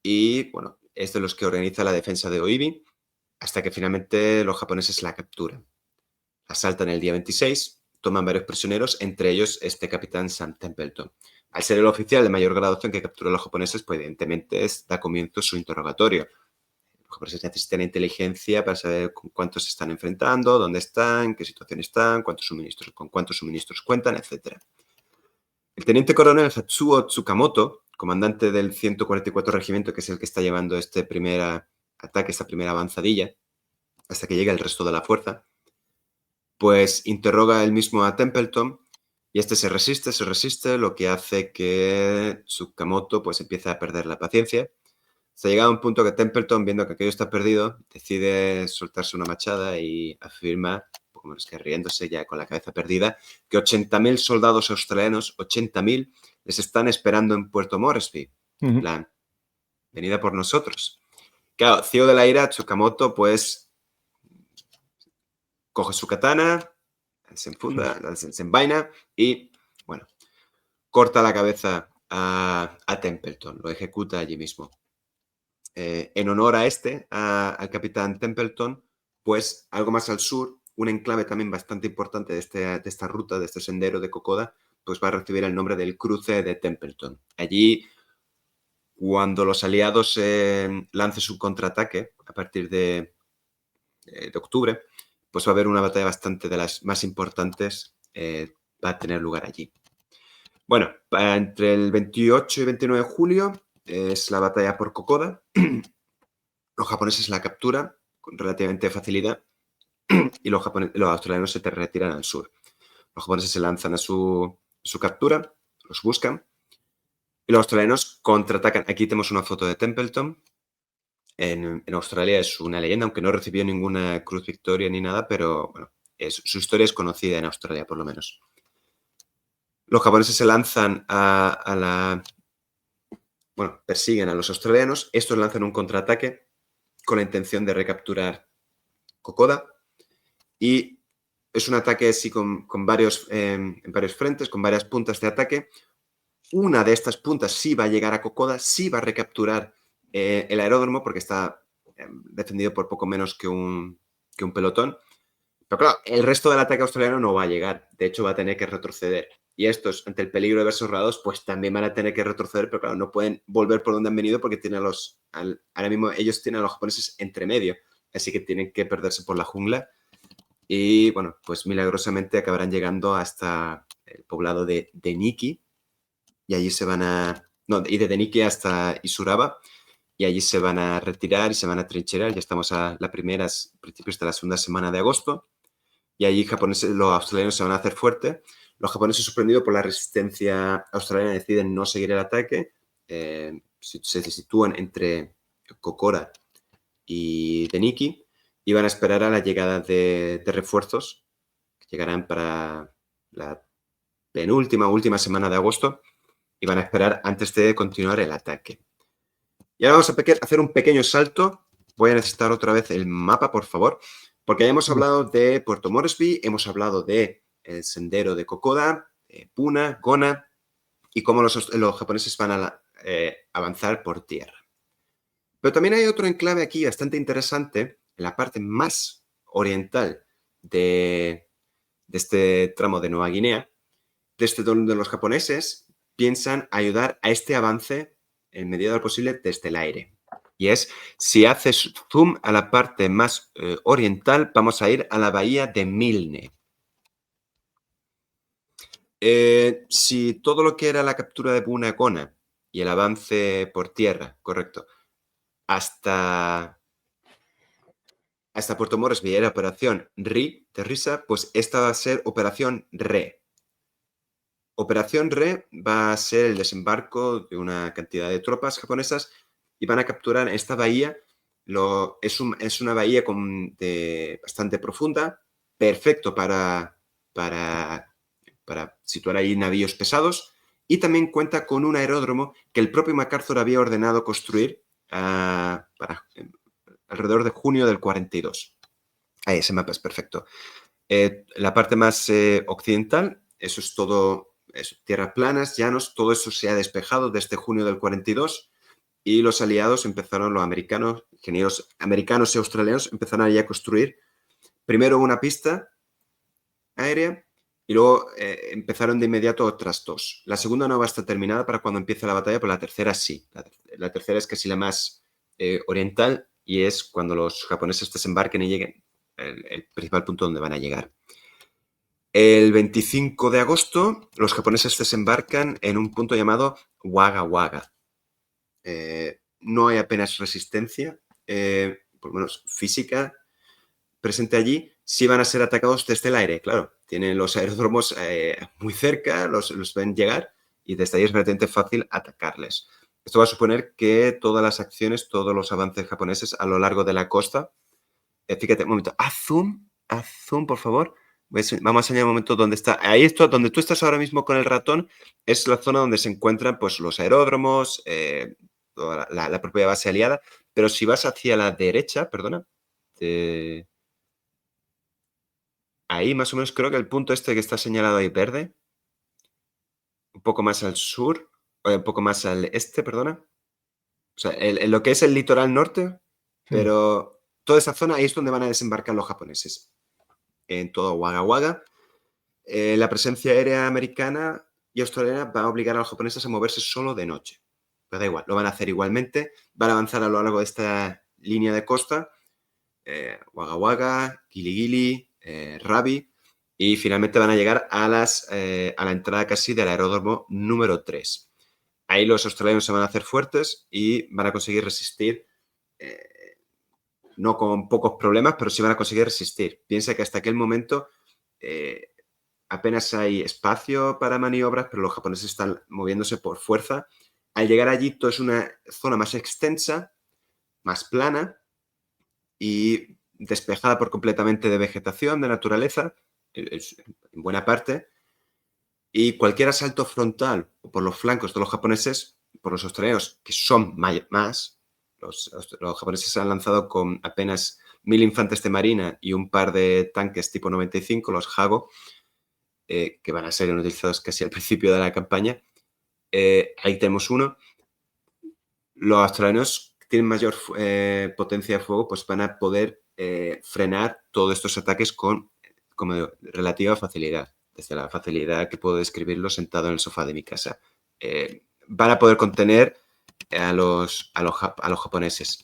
y bueno, es de los que organiza la defensa de Oibi, hasta que finalmente los japoneses la capturan. Asaltan el día 26, toman varios prisioneros, entre ellos este capitán Sam Templeton. Al ser el oficial de mayor graduación que captura a los japoneses, pues evidentemente da comienzo su interrogatorio. Los japoneses necesitan inteligencia para saber con cuántos se están enfrentando, dónde están, qué situación están, con cuántos suministros cuentan, etc. El teniente coronel Hatsuo Tsukamoto, comandante del 144 Regimiento, que es el que está llevando este primer ataque, esta primera avanzadilla, hasta que llegue el resto de la fuerza, pues interroga él mismo a Templeton y este se resiste, lo que hace que Tsukamoto pues empiece a perder la paciencia. Se ha llegado a un punto que Templeton, viendo que aquello está perdido, decide soltarse una machada y afirma, como es que riéndose ya con la cabeza perdida, que 80.000 soldados australianos, 80.000, les están esperando en Puerto Moresby. En plan, venida por nosotros. Claro, ciego de la ira, Tsukamoto pues coge su katana, se enfunda, se envaina y, bueno, corta la cabeza a Templeton, lo ejecuta allí mismo. En honor a al capitán Templeton, pues algo más al sur, un enclave también bastante importante de esta ruta, de este sendero de Kokoda, pues va a recibir el nombre del cruce de Templeton. Allí, cuando los aliados lancen su contraataque a partir de octubre, pues va a haber una batalla bastante de las más importantes, va a tener lugar allí. Bueno, entre el 28 y 29 de julio es la batalla por Kokoda. Los japoneses la capturan con relativamente facilidad y los australianos se retiran al sur. Los japoneses se lanzan a su captura, los buscan y los australianos contraatacan. Aquí tenemos una foto de Templeton. En Australia es una leyenda, aunque no recibió ninguna Cruz Victoria ni nada, pero bueno, su historia es conocida en Australia, por lo menos. Los japoneses se lanzan persiguen a los australianos. Estos lanzan un contraataque con la intención de recapturar Kokoda. Y es un ataque así en varios frentes, con varias puntas de ataque. Una de estas puntas sí va a llegar a Kokoda, sí va a recapturar el aeródromo porque está defendido por poco menos que un pelotón. Pero claro, el resto del ataque australiano no va a llegar. De hecho, va a tener que retroceder. Y estos, ante el peligro de verse rodeados, pues también van a tener que retroceder, pero claro, no pueden volver por donde han venido porque tienen ahora mismo ellos tienen a los japoneses entre medio. Así que tienen que perderse por la jungla. Y bueno, pues milagrosamente acabarán llegando hasta el poblado de Deniki. Y allí y de Deniki hasta Isuraba. Y allí se van a retirar y se van a trincherar. Ya estamos a principios de la segunda semana de agosto. Y allí los australianos se van a hacer fuertes. Los japoneses, sorprendidos por la resistencia australiana, deciden no seguir el ataque. Se sitúan entre Kokoda y Deniki y van a esperar a la llegada de refuerzos que llegarán para la última semana de agosto y van a esperar antes de continuar el ataque. Y ahora vamos a hacer un pequeño salto. Voy a necesitar otra vez el mapa, por favor, porque ya hemos hablado de Puerto Moresby, hemos hablado del sendero de Kokoda, Puna, Gona y cómo los japoneses van a avanzar por tierra. Pero también hay otro enclave aquí bastante interesante en la parte más oriental de este tramo de Nueva Guinea, desde donde los japoneses piensan ayudar a este avance en medida de lo posible desde el aire. Y es, si haces zoom a la parte más oriental, vamos a ir a la bahía de Milne. Si todo lo que era la captura de Puna Gona y el avance por tierra, correcto, hasta Puerto Moresby era operación RI, de Risa, pues esta va a ser operación RE. Operación Re va a ser el desembarco de una cantidad de tropas japonesas y van a capturar esta bahía. Es una bahía bastante profunda, perfecto para situar ahí navíos pesados, y también cuenta con un aeródromo que el propio MacArthur había ordenado construir alrededor de junio del 42. Ahí, ese mapa es perfecto. La parte más occidental, eso es todo, tierras planas, llanos, todo eso se ha despejado desde junio del 42 y los aliados empezaron, los americanos, ingenieros americanos y australianos empezaron ahí a construir primero una pista aérea y luego empezaron de inmediato otras dos. La segunda no va a estar terminada para cuando empiece la batalla, pero la tercera sí. La tercera es casi la más oriental y es cuando los japoneses desembarquen y lleguen, el principal punto donde van a llegar. El 25 de agosto, los japoneses desembarcan en un punto llamado Wagga Wagga. No hay apenas resistencia, por lo menos física, presente allí. Sí van a ser atacados desde el aire, claro. Tienen los aeródromos muy cerca, los ven llegar y desde ahí es relativamente fácil atacarles. Esto va a suponer que todas las acciones, todos los avances japoneses a lo largo de la costa. Fíjate, un momento, haz zoom, por favor. Vamos a enseñar un momento dónde está. Ahí donde tú estás ahora mismo con el ratón es la zona donde se encuentran pues, los aeródromos, toda la propia base aliada. Pero si vas hacia la derecha, perdona, ahí más o menos creo que el punto este que está señalado ahí verde, un poco más al sur, un poco más al este, perdona. O sea, en lo que es el litoral norte, pero toda esa zona ahí es donde van a desembarcar los japoneses. En todo Wagga Wagga. La presencia aérea americana y australiana va a obligar a los japoneses a moverse solo de noche. Pero da igual, lo van a hacer igualmente. Van a avanzar a lo largo de esta línea de costa. Wagga Wagga, Gili Gili, Rabi. Y finalmente van a llegar a la entrada casi del aeródromo número 3. Ahí los australianos se van a hacer fuertes y van a conseguir resistir. No con pocos problemas, pero sí van a conseguir resistir. Piensa que hasta aquel momento apenas hay espacio para maniobras, pero los japoneses están moviéndose por fuerza. Al llegar allí, todo es una zona más extensa, más plana y despejada por completamente de vegetación, de naturaleza, en buena parte. Y cualquier asalto frontal o por los flancos de los japoneses, por los australianos, que son más, los japoneses se han lanzado con apenas 1000 infantes de marina y un par de tanques tipo 95, los Hago, que van a ser utilizados casi al principio de la campaña. Ahí tenemos uno. Los australianos que tienen mayor potencia de fuego, pues van a poder frenar todos estos ataques con relativa facilidad. Desde la facilidad que puedo describirlo sentado en el sofá de mi casa. Van a poder contener a los japoneses.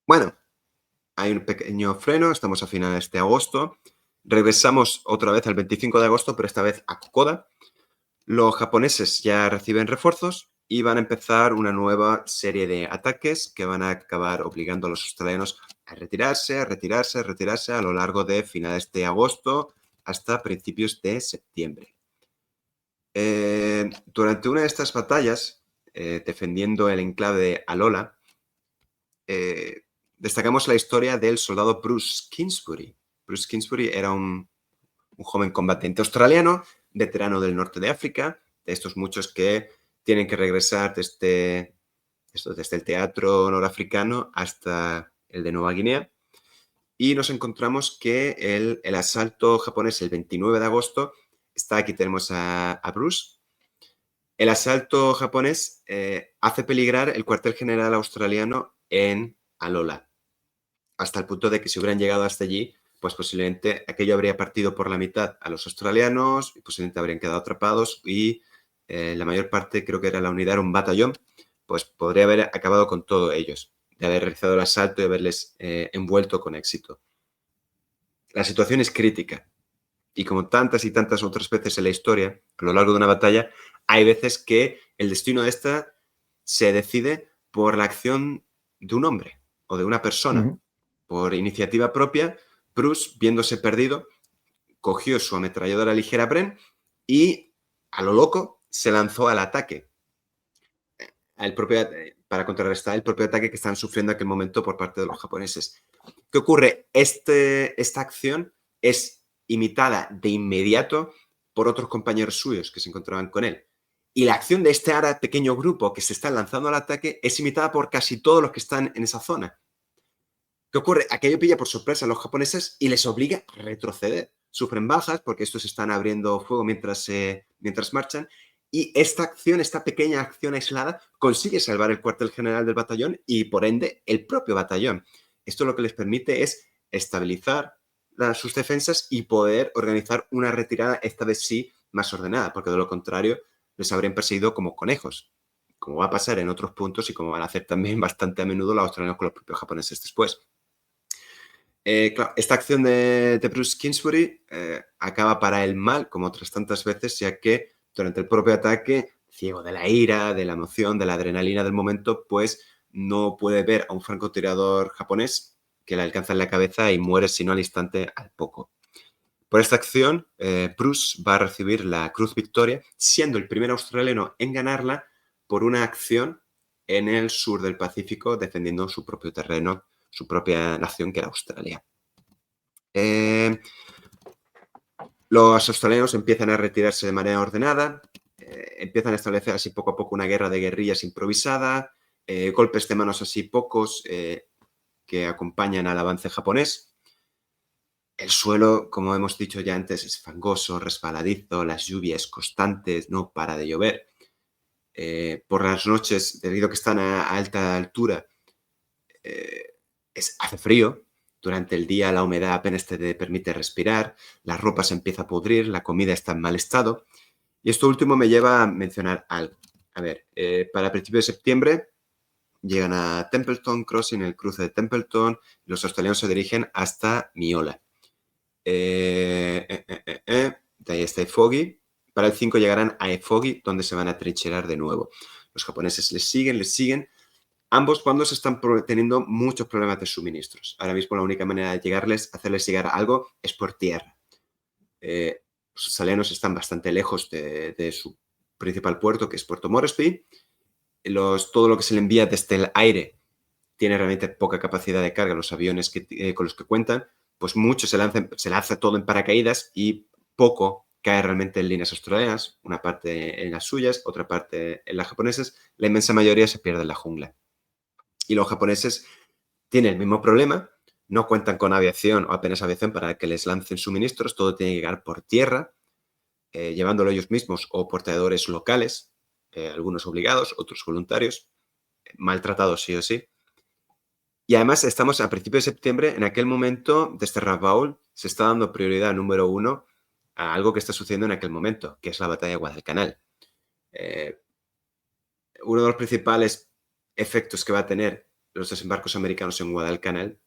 Bueno, hay un pequeño freno, estamos a finales de agosto. Regresamos otra vez al 25 de agosto, pero esta vez a Kokoda. Los japoneses ya reciben refuerzos y van a empezar una nueva serie de ataques que van a acabar obligando a los australianos a retirarse a lo largo de finales de agosto hasta principios de septiembre. Durante una de estas batallas, defendiendo el enclave de Alola, destacamos la historia del soldado Bruce Kingsbury. Bruce Kingsbury era un joven combatiente australiano, veterano del norte de África, de estos muchos que tienen que regresar desde el teatro norafricano hasta el de Nueva Guinea. Y nos encontramos que el asalto japonés el 29 de agosto, aquí tenemos a Bruce. El asalto japonés hace peligrar el cuartel general australiano en Alola, hasta el punto de que si hubieran llegado hasta allí, pues posiblemente aquello habría partido por la mitad a los australianos y posiblemente habrían quedado atrapados y la mayor parte, creo que era la unidad, era un batallón, pues podría haber acabado con todos ellos, de haber realizado el asalto y haberles envuelto con éxito. La situación es crítica y como tantas y tantas otras veces en la historia, a lo largo de una batalla, hay veces que el destino de esta se decide por la acción de un hombre o de una persona. Por iniciativa propia, Bruce, viéndose perdido, cogió su ametralladora ligera Bren y a lo loco, se lanzó al ataque para contrarrestar el propio ataque que estaban sufriendo en aquel momento por parte de los japoneses. ¿Qué ocurre? Esta acción es imitada de inmediato por otros compañeros suyos que se encontraban con él. Y la acción de este ahora pequeño grupo que se está lanzando al ataque es imitada por casi todos los que están en esa zona. ¿Qué ocurre? Aquello pilla por sorpresa a los japoneses y les obliga a retroceder. Sufren bajas porque estos están abriendo fuego mientras marchan. Y esta acción, esta pequeña acción aislada, consigue salvar el cuartel general del batallón y, por ende, el propio batallón. Esto lo que les permite es estabilizar sus defensas y poder organizar una retirada, esta vez sí, más ordenada, porque de lo contrario les habrían perseguido como conejos, como va a pasar en otros puntos y como van a hacer también bastante a menudo los australianos con los propios japoneses después. Claro, esta acción de Bruce Kingsbury acaba para el mal, como otras tantas veces, ya que durante el propio ataque, ciego de la ira, de la emoción, de la adrenalina del momento, pues no puede ver a un francotirador japonés que le alcanza en la cabeza y muere, sino al instante, al poco. Por esta acción, Bruce va a recibir la Cruz Victoria, siendo el primer australiano en ganarla por una acción en el sur del Pacífico, defendiendo su propio terreno, su propia nación, que era Australia. Los australianos empiezan a retirarse de manera ordenada, empiezan a establecer así poco a poco una guerra de guerrillas improvisada, golpes de manos así pocos que acompañan al avance japonés. El suelo, como hemos dicho ya antes, es fangoso, resbaladizo, las lluvias constantes, no para de llover. Por las noches, debido a que están a alta altura, hace frío. Durante el día la humedad apenas te permite respirar, la ropa se empieza a pudrir, la comida está en mal estado. Y esto último me lleva a mencionar algo. A ver, para principios de septiembre llegan a Templeton Crossing, el cruce de Templeton, y los australianos se dirigen hasta Miola. De ahí está Efoggy. Para el 5 llegarán a Efoggy, donde se van a trincherar de nuevo. Los japoneses les siguen. Ambos bandos están teniendo muchos problemas de suministros. Ahora mismo la única manera de hacerles llegar algo es por tierra. Los australianos están bastante lejos de su principal puerto, que es Puerto Moresby. Todo lo que se le envía desde el aire tiene realmente poca capacidad de carga. Los aviones con los que cuentan, pues mucho se lanza todo en paracaídas y poco cae realmente en líneas australianas. Una parte en las suyas, otra parte en las japonesas. La inmensa mayoría se pierde en la jungla. Y los japoneses tienen el mismo problema, no cuentan con aviación o apenas aviación para que les lancen suministros, todo tiene que llegar por tierra, llevándolo ellos mismos o portadores locales, algunos obligados, otros voluntarios, maltratados sí o sí. Y además estamos a principios de septiembre, en aquel momento, desde Rabaul, se está dando prioridad número 1 a algo que está sucediendo en aquel momento, que es la batalla de Guadalcanal. Uno de los principales efectos que va a tener los desembarcos americanos en Guadalcanal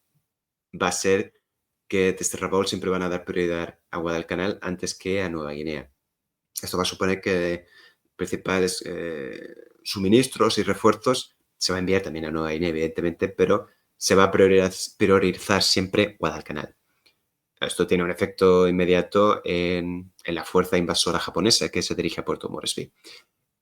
va a ser que desde Rabaul siempre van a dar prioridad a Guadalcanal antes que a Nueva Guinea. Esto va a suponer que principales suministros y refuerzos se va a enviar también a Nueva Guinea, evidentemente, pero se va a priorizar siempre Guadalcanal. Esto tiene un efecto inmediato en la fuerza invasora japonesa que se dirige a Puerto Moresby.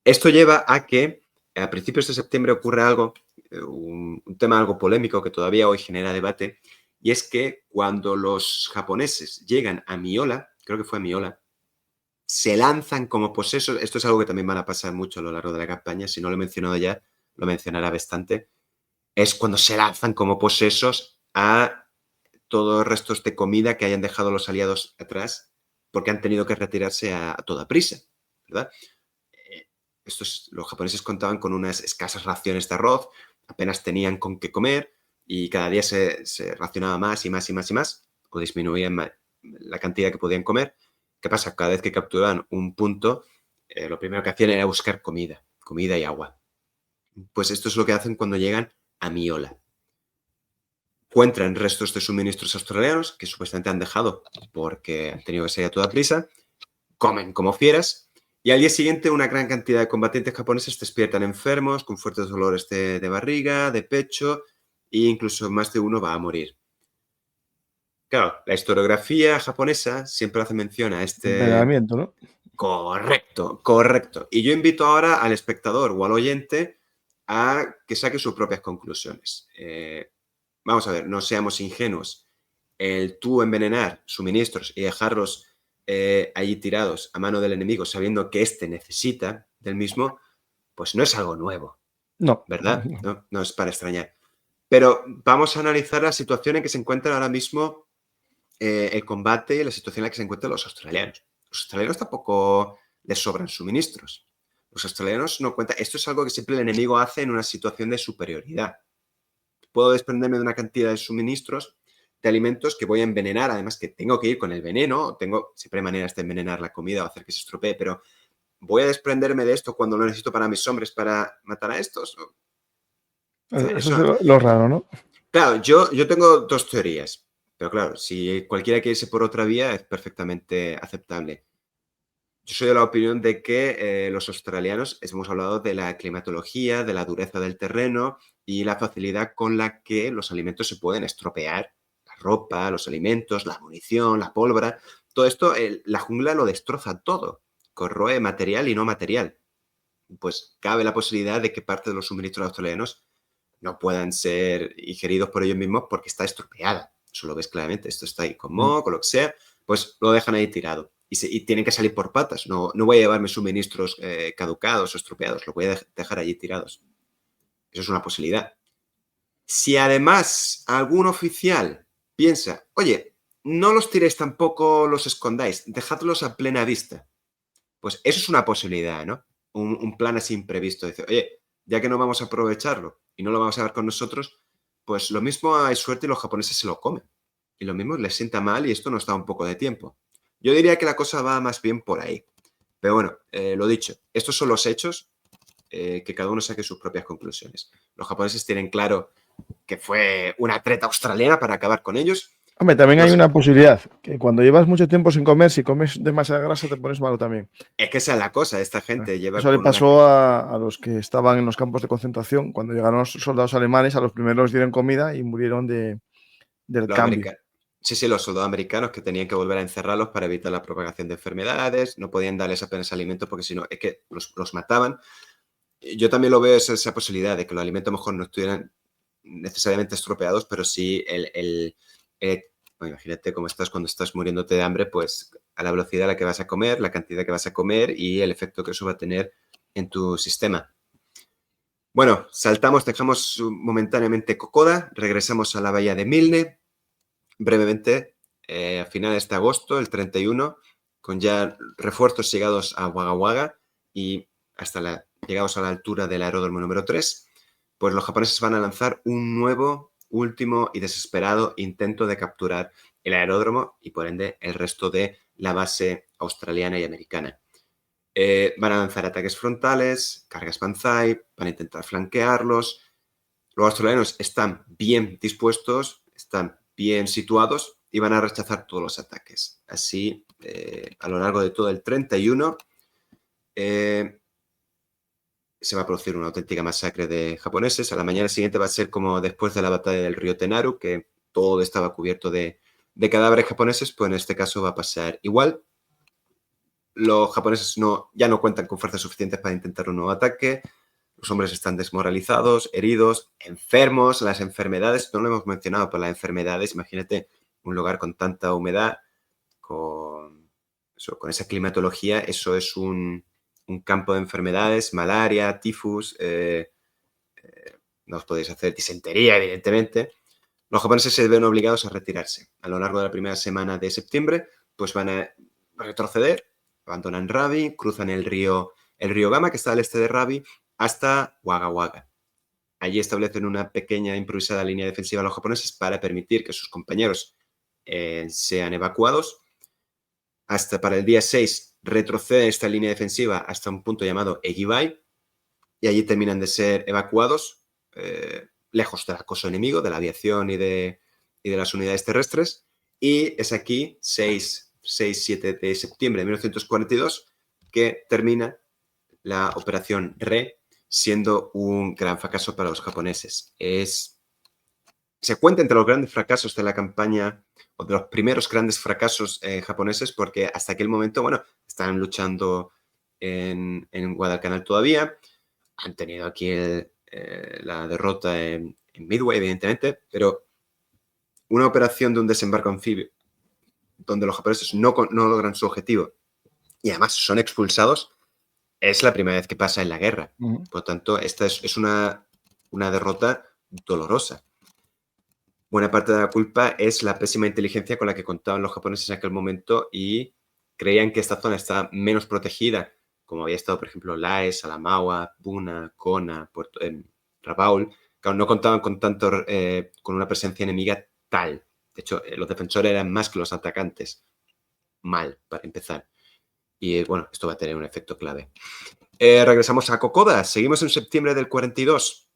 Esto lleva a que a principios de septiembre ocurre algo, un tema algo polémico que todavía hoy genera debate, y es que cuando los japoneses llegan a Miola, creo que fue a Miola, se lanzan como posesos. Esto es algo que también van a pasar mucho a lo largo de la campaña, si no lo he mencionado ya, lo mencionará bastante, es cuando se lanzan como posesos a todos los restos de comida que hayan dejado los aliados atrás, porque han tenido que retirarse a toda prisa, ¿verdad? Los japoneses contaban con unas escasas raciones de arroz, apenas tenían con qué comer y cada día se racionaba más y más y más y más, o disminuían la cantidad que podían comer. ¿Qué pasa? Cada vez que capturaban un punto, lo primero que hacían era buscar comida y agua. Pues esto es lo que hacen cuando llegan a Miola. Encuentran restos de suministros australianos que supuestamente han dejado porque han tenido que salir a toda prisa, comen como fieras. Y al día siguiente una gran cantidad de combatientes japoneses despiertan enfermos, con fuertes dolores de barriga, de pecho, e incluso más de uno va a morir. Claro, la historiografía japonesa siempre hace mención a este... Envenenamiento, ¿no? Correcto, correcto. Y yo invito ahora al espectador o al oyente a que saque sus propias conclusiones. Vamos a ver, no seamos ingenuos. El tú envenenar suministros y dejarlos allí tirados a mano del enemigo sabiendo que éste necesita del mismo, pues no es algo nuevo. No. ¿Verdad? No es para extrañar. Pero vamos a analizar la situación en que se encuentra ahora mismo el combate y la situación en la que se encuentran los australianos. Los australianos tampoco les sobran suministros. Los australianos no cuentan. Esto es algo que siempre el enemigo hace en una situación de superioridad. Puedo desprenderme de una cantidad de suministros, de alimentos que voy a envenenar, además que tengo que ir con el veneno, siempre hay maneras de envenenar la comida o hacer que se estropee, pero ¿voy a desprenderme de esto cuando lo necesito para mis hombres para matar a estos? Eso es lo raro, ¿no? Claro, yo tengo dos teorías, pero claro, si cualquiera quiere irse por otra vía es perfectamente aceptable. Yo soy de la opinión de que los australianos, hemos hablado de la climatología, de la dureza del terreno y la facilidad con la que los alimentos se pueden estropear. La ropa, los alimentos, la munición, la pólvora, todo esto, la jungla lo destroza todo, corroe material y no material. Pues cabe la posibilidad de que parte de los suministros australianos no puedan ser ingeridos por ellos mismos porque está estropeada. Eso lo ves claramente. Esto está ahí con moho, con lo que sea, pues lo dejan ahí tirado. Y tienen que salir por patas. No voy a llevarme suministros caducados o estropeados. Lo voy a dejar allí tirados. Eso es una posibilidad. Si además algún oficial piensa, oye, no los tiréis tampoco, los escondáis, dejadlos a plena vista. Pues eso es una posibilidad, ¿no? Un plan así imprevisto. Dice, oye, ya que no vamos a aprovecharlo y no lo vamos a ver con nosotros, pues lo mismo hay suerte y los japoneses se lo comen. Y lo mismo les sienta mal y esto nos da un poco de tiempo. Yo diría que la cosa va más bien por ahí. Pero bueno, lo dicho, estos son los hechos, que cada uno saque sus propias conclusiones. Los japoneses tienen claro que fue una treta australiana para acabar con ellos. Hombre, también hay una posibilidad, que cuando llevas mucho tiempo sin comer, si comes demasiada grasa te pones malo también. Es que esa es la cosa, esta gente lleva... Eso le pasó a los que estaban en los campos de concentración. Cuando llegaron los soldados alemanes, a los primeros les dieron comida y murieron del cambio. Sí, los soldados americanos que tenían que volver a encerrarlos para evitar la propagación de enfermedades, no podían darles apenas alimentos porque si no, es que los mataban. Yo también lo veo esa posibilidad de que los alimentos a lo mejor no estuvieran necesariamente estropeados, pero sí bueno, imagínate cómo estás cuando estás muriéndote de hambre, pues a la velocidad a la que vas a comer, la cantidad que vas a comer y el efecto que eso va a tener en tu sistema. Bueno, dejamos momentáneamente Kokoda, regresamos a la bahía de Milne, brevemente, a finales de agosto, el 31, con ya refuerzos llegados a Wagga Wagga y llegados a la altura del aeródromo número 3, pues los japoneses van a lanzar un nuevo, último y desesperado intento de capturar el aeródromo y por ende el resto de la base australiana y americana. Van a lanzar ataques frontales, cargas Banzai, van a intentar flanquearlos. Los australianos están bien dispuestos, están bien situados y van a rechazar todos los ataques. Así, a lo largo de todo el 31, se va a producir una auténtica masacre de japoneses. A la mañana siguiente va a ser como después de la batalla del río Tenaru, que todo estaba cubierto de cadáveres japoneses, pues en este caso va a pasar igual. Los japoneses ya no cuentan con fuerzas suficientes para intentar un nuevo ataque. Los hombres están desmoralizados, heridos, enfermos. Las enfermedades, no lo hemos mencionado, pero las enfermedades, imagínate un lugar con tanta humedad, con esa climatología, eso es un campo de enfermedades, malaria, tifus, no os podéis hacer disentería, evidentemente. Los japoneses se ven obligados a retirarse. A lo largo de la primera semana de septiembre, pues van a retroceder, abandonan Rabi, cruzan el río Gama, que está al este de Rabi, hasta Wagga Wagga. Allí establecen una pequeña improvisada línea defensiva a los japoneses para permitir que sus compañeros sean evacuados. Hasta para el día 6 retrocede esta línea defensiva hasta un punto llamado Egibai y allí terminan de ser evacuados lejos del acoso enemigo, de la aviación y de las unidades terrestres. Y es aquí, 6-7 de septiembre de 1942, que termina la operación Re, siendo un gran fracaso para los japoneses. Es se cuenta entre los grandes fracasos de la campaña o de los primeros grandes fracasos japoneses, porque hasta aquel momento, bueno, están luchando en Guadalcanal todavía, han tenido aquí la derrota en Midway, evidentemente, pero una operación de un desembarco anfibio donde los japoneses no logran su objetivo y además son expulsados, es la primera vez que pasa en la guerra. Por lo tanto, esta es una derrota dolorosa. Buena parte de la culpa es la pésima inteligencia con la que contaban los japoneses en aquel momento y creían que esta zona estaba menos protegida, como había estado, por ejemplo, Laes, Alamaua, Puna, Kona, Rabaul. Claro, no contaban con una presencia enemiga tal. De hecho, los defensores eran más que los atacantes. Mal, para empezar. Y bueno, esto va a tener un efecto clave. Regresamos a Kokoda. Seguimos en septiembre del 42.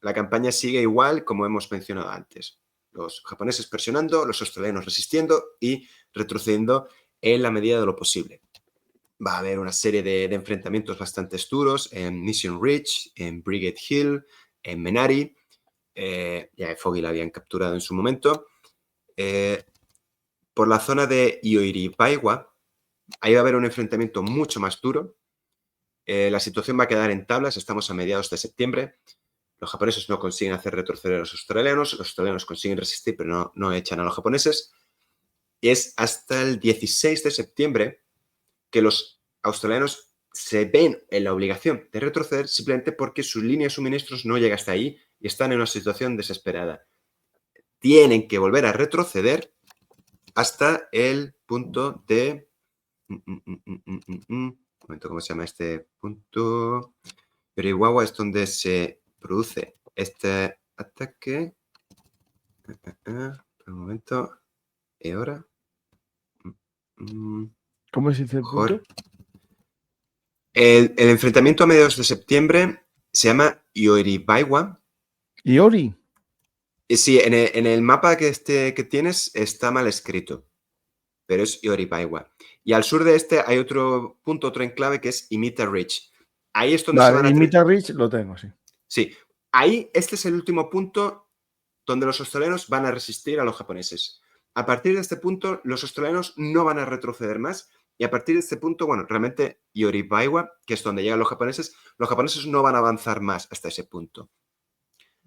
La campaña sigue igual como hemos mencionado antes. Los japoneses presionando, los australianos resistiendo y retrocediendo en la medida de lo posible. Va a haber una serie de enfrentamientos bastante duros en Mission Ridge, en Brigade Hill, en Menari. Ya Foggy la habían capturado en su momento. Por la zona de Ioiribaiwa, ahí va a haber un enfrentamiento mucho más duro. La situación va a quedar en tablas. Estamos a mediados de septiembre. Los japoneses no consiguen hacer retroceder a los australianos consiguen resistir, pero no echan a los japoneses. Y es hasta el 16 de septiembre que los australianos se ven en la obligación de retroceder simplemente porque su línea de suministros no llega hasta ahí y están en una situación desesperada. Tienen que volver a retroceder hasta el punto de... Un momento, ¿cómo se llama este punto? Ioiribaiwa es donde se produce este ataque. Un momento. ¿Y ahora? ¿Cómo se dice el punto? El enfrentamiento a mediados de septiembre se llama Ioiribaiwa. ¿Iori? Sí, en el mapa que tienes está mal escrito, pero es Ioiribaiwa. Y al sur de este hay otro punto, otro enclave que es Imita Ridge. Ahí es donde se van a... Imita Ridge lo tengo, sí. Sí, ahí este es el último punto donde los australianos van a resistir a los japoneses. A partir de este punto, los australianos no van a retroceder más. Y a partir de este punto, bueno, realmente Ioiribaiwa, que es donde llegan los japoneses no van a avanzar más hasta ese punto.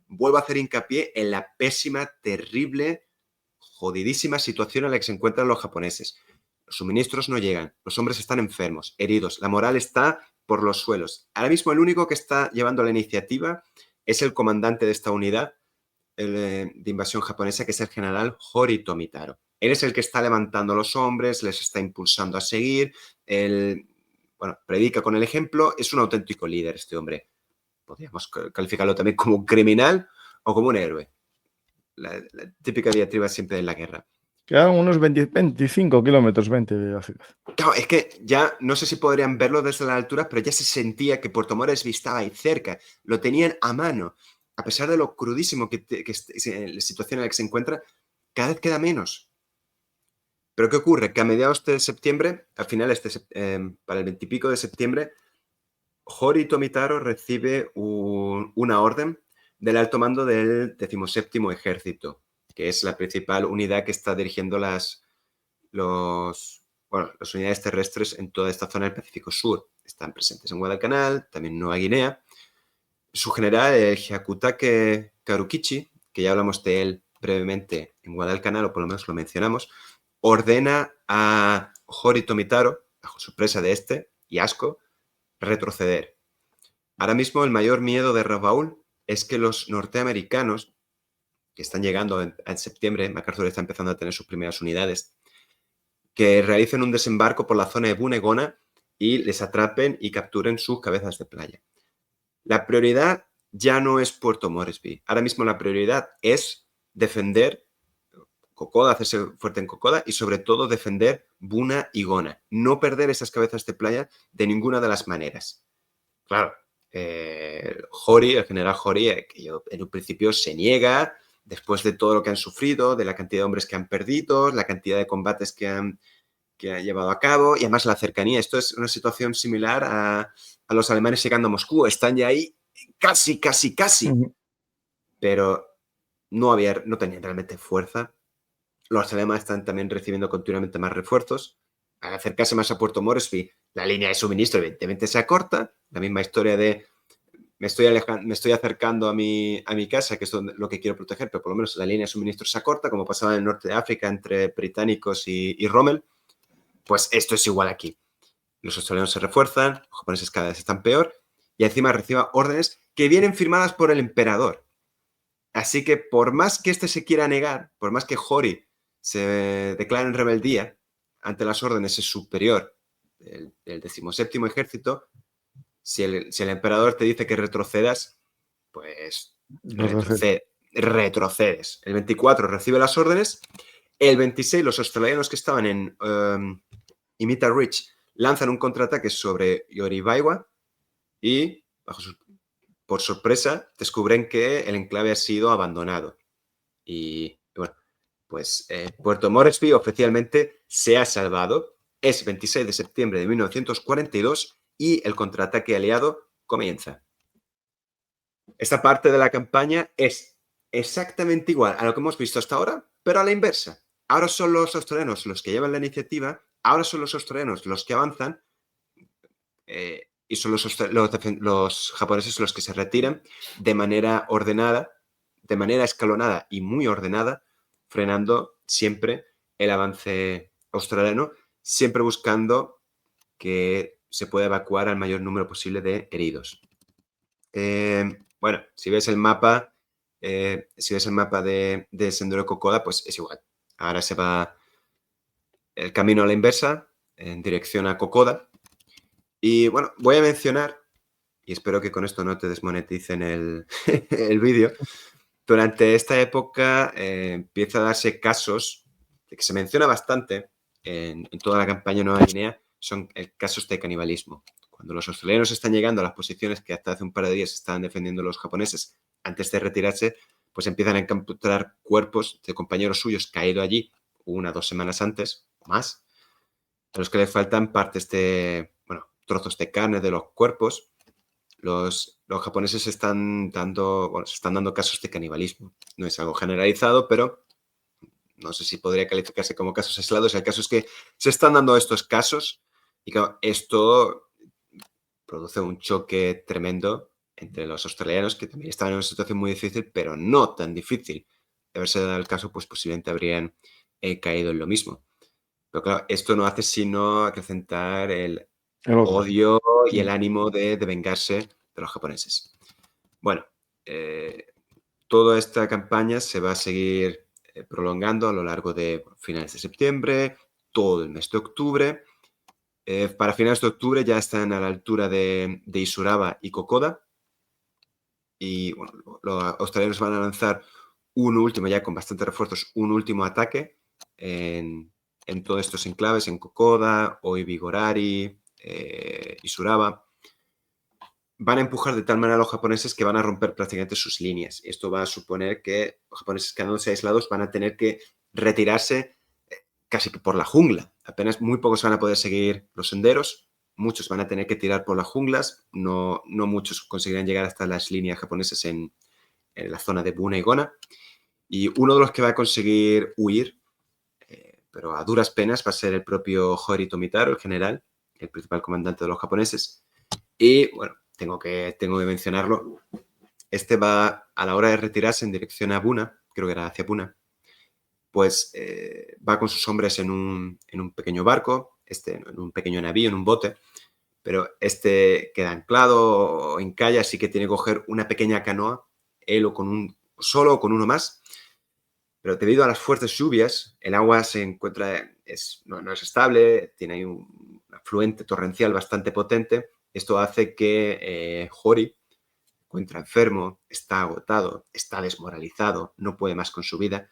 Vuelvo a hacer hincapié en la pésima, terrible, jodidísima situación en la que se encuentran los japoneses. Los suministros no llegan, los hombres están enfermos, heridos, la moral está por los suelos. Ahora mismo el único que está llevando la iniciativa es el comandante de esta unidad de invasión japonesa, que es el general Hori Tomitaro. Él es el que está levantando a los hombres, les está impulsando a seguir, predica con el ejemplo, es un auténtico líder este hombre. Podríamos calificarlo también como un criminal o como un héroe. La típica diatriba siempre en la guerra. Quedan unos 25 kilómetros, 20 de la ciudad. Claro, es que ya no sé si podrían verlo desde la altura, pero ya se sentía que Puerto Moresby estaba ahí cerca. Lo tenían a mano. A pesar de lo crudísimo que la situación en la que se encuentra, cada vez queda menos. Pero ¿qué ocurre? Que a mediados de septiembre, al final, para el 20 y pico de septiembre, Hori Tomitaro recibe una orden del alto mando del 17º Ejército, que es la principal unidad que está dirigiendo las unidades terrestres en toda esta zona del Pacífico Sur. Están presentes en Guadalcanal, también en Nueva Guinea. Su general, el Hyakutake Karukichi, que ya hablamos de él brevemente en Guadalcanal, o por lo menos lo mencionamos, ordena a Hori Tomitaro, bajo sorpresa de y asco, retroceder. Ahora mismo el mayor miedo de Rabaul es que los norteamericanos, que están llegando en septiembre, MacArthur está empezando a tener sus primeras unidades, que realicen un desembarco por la zona de Bunegona y les atrapen y capturen sus cabezas de playa. La prioridad ya no es Puerto Moresby. Ahora mismo la prioridad es defender Kokoda, hacerse fuerte en Kokoda y sobre todo defender Buna y Gona. No perder esas cabezas de playa de ninguna de las maneras. Claro, el general Hori, que en un principio se niega, después de todo lo que han sufrido, de la cantidad de hombres que han perdido, la cantidad de combates que han llevado a cabo y además la cercanía. Esto es una situación similar a los alemanes llegando a Moscú. Están ya ahí casi. Uh-huh. Pero no tenían realmente fuerza. Los alemanes están también recibiendo continuamente más refuerzos. Al acercarse más a Puerto Moresby, la línea de suministro evidentemente se acorta. La misma historia de me estoy acercando a mi casa, que es lo que quiero proteger, pero por lo menos la línea de suministro se acorta, como pasaba en el norte de África entre británicos y Rommel. Pues esto es igual aquí. Los australianos se refuerzan, los japoneses cada vez están peor, y encima reciba órdenes que vienen firmadas por el emperador. Así que por más que este se quiera negar, por más que Hori se declare en rebeldía ante las órdenes de su superior, el 17º ejército, si el emperador te dice que retrocedas, pues retrocedes. El 24 recibe las órdenes. El 26 los australianos que estaban en Imita Ridge lanzan un contraataque sobre Yoribaiwa y, por sorpresa, descubren que el enclave ha sido abandonado. Y bueno, pues Puerto Moresby oficialmente se ha salvado. Es 26 de septiembre de 1942 y el contraataque aliado comienza. Esta parte de la campaña es exactamente igual a lo que hemos visto hasta ahora, pero a la inversa. Ahora son los australianos los que llevan la iniciativa, ahora son los australianos los que avanzan y son los japoneses los que se retiran de manera ordenada, de manera escalonada y muy ordenada, frenando siempre el avance australiano, siempre buscando que se pueda evacuar al mayor número posible de heridos. Bueno, si ves el mapa de Sendero de Kokoda, pues es igual. Ahora se va el camino a la inversa, en dirección a Kokoda. Y bueno, voy a mencionar, y espero que con esto no te desmoneticen el vídeo, durante esta época empieza a darse casos, que se menciona bastante en toda la campaña Nueva Guinea, son casos de canibalismo. Cuando los australianos están llegando a las posiciones que hasta hace un par de días estaban defendiendo los japoneses antes de retirarse, pues empiezan a encontrar cuerpos de compañeros suyos caídos allí 1 o 2 semanas antes, o más, a los que les faltan partes trozos de carne de los cuerpos. Los japoneses se están dando casos de canibalismo. No es algo generalizado, pero no sé si podría calificarse como casos aislados. El caso es que se están dando estos casos y claro, esto produce un choque tremendo entre los australianos, que también estaban en una situación muy difícil, pero no tan difícil. De haberse dado el caso, pues posiblemente habrían caído en lo mismo. Pero claro, esto no hace sino acrecentar el odio y el ánimo de vengarse de los japoneses. Bueno, toda esta campaña se va a seguir prolongando a lo largo de finales de septiembre, todo el mes de octubre. Para finales de octubre ya están a la altura de Isuraba y Kokoda. Y bueno, los australianos van a lanzar un último, ya con bastantes refuerzos, un último ataque en todos estos enclaves, en Kokoda, Oibigorari, Isuraba. Van a empujar de tal manera a los japoneses que van a romper prácticamente sus líneas. Esto va a suponer que los japoneses, quedándose aislados, van a tener que retirarse casi que por la jungla. Apenas muy pocos van a poder seguir los senderos, muchos van a tener que tirar por las junglas, no muchos conseguirán llegar hasta las líneas japonesas en la zona de Buna y Gona. Y uno de los que va a conseguir huir, pero a duras penas, va a ser el propio Hori Tomitaro, el general, el principal comandante de los japoneses. Y bueno, tengo que mencionarlo. Este va, a la hora de retirarse en dirección a Buna, creo que era hacia Buna, pues va con sus hombres en un pequeño barco, en un pequeño navío, en un bote, pero queda anclado o encalla, así que tiene que coger una pequeña canoa, él solo o con uno más. Pero debido a las fuertes lluvias, el agua se encuentra, no es estable, tiene ahí un afluente torrencial bastante potente. Esto hace que Hori se encuentra enfermo, está agotado, está desmoralizado, no puede más con su vida.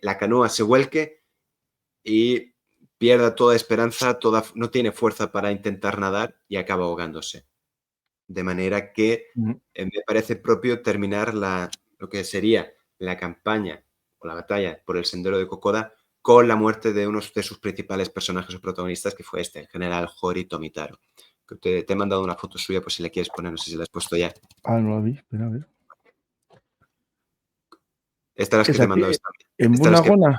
La canoa se vuelque y pierde toda esperanza, no tiene fuerza para intentar nadar y acaba ahogándose. De manera que me parece propio terminar lo que sería la campaña o la batalla por el sendero de Kokoda con la muerte de uno de sus principales personajes o protagonistas, que fue el general Hori Tomitaro. Te he mandado una foto suya por si la quieres poner, no sé si la has puesto ya. Ah, no la vi, espera a ver. Esta es las que te he mandado esta. ¿En Bunagona?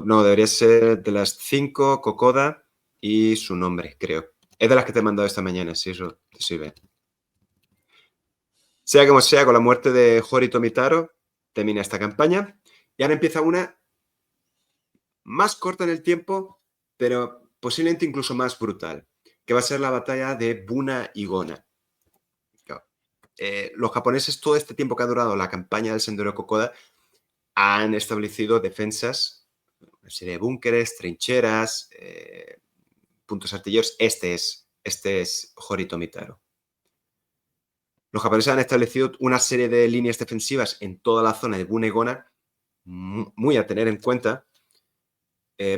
No, debería ser de las 5, Kokoda y su nombre, creo. Es de las que te he mandado esta mañana, si eso te sirve. Sea como sea, con la muerte de Hori Tomitaro, termina esta campaña y ahora empieza una más corta en el tiempo, pero posiblemente incluso más brutal, que va a ser la batalla de Buna y Gona. Los japoneses, todo este tiempo que ha durado la campaña del Sendero Kokoda, han establecido defensas, una serie de búnkeres, trincheras, puntos artilleros. Este es Hori Tomitaro. Los japoneses han establecido una serie de líneas defensivas en toda la zona de Buna y Gona, muy a tener en cuenta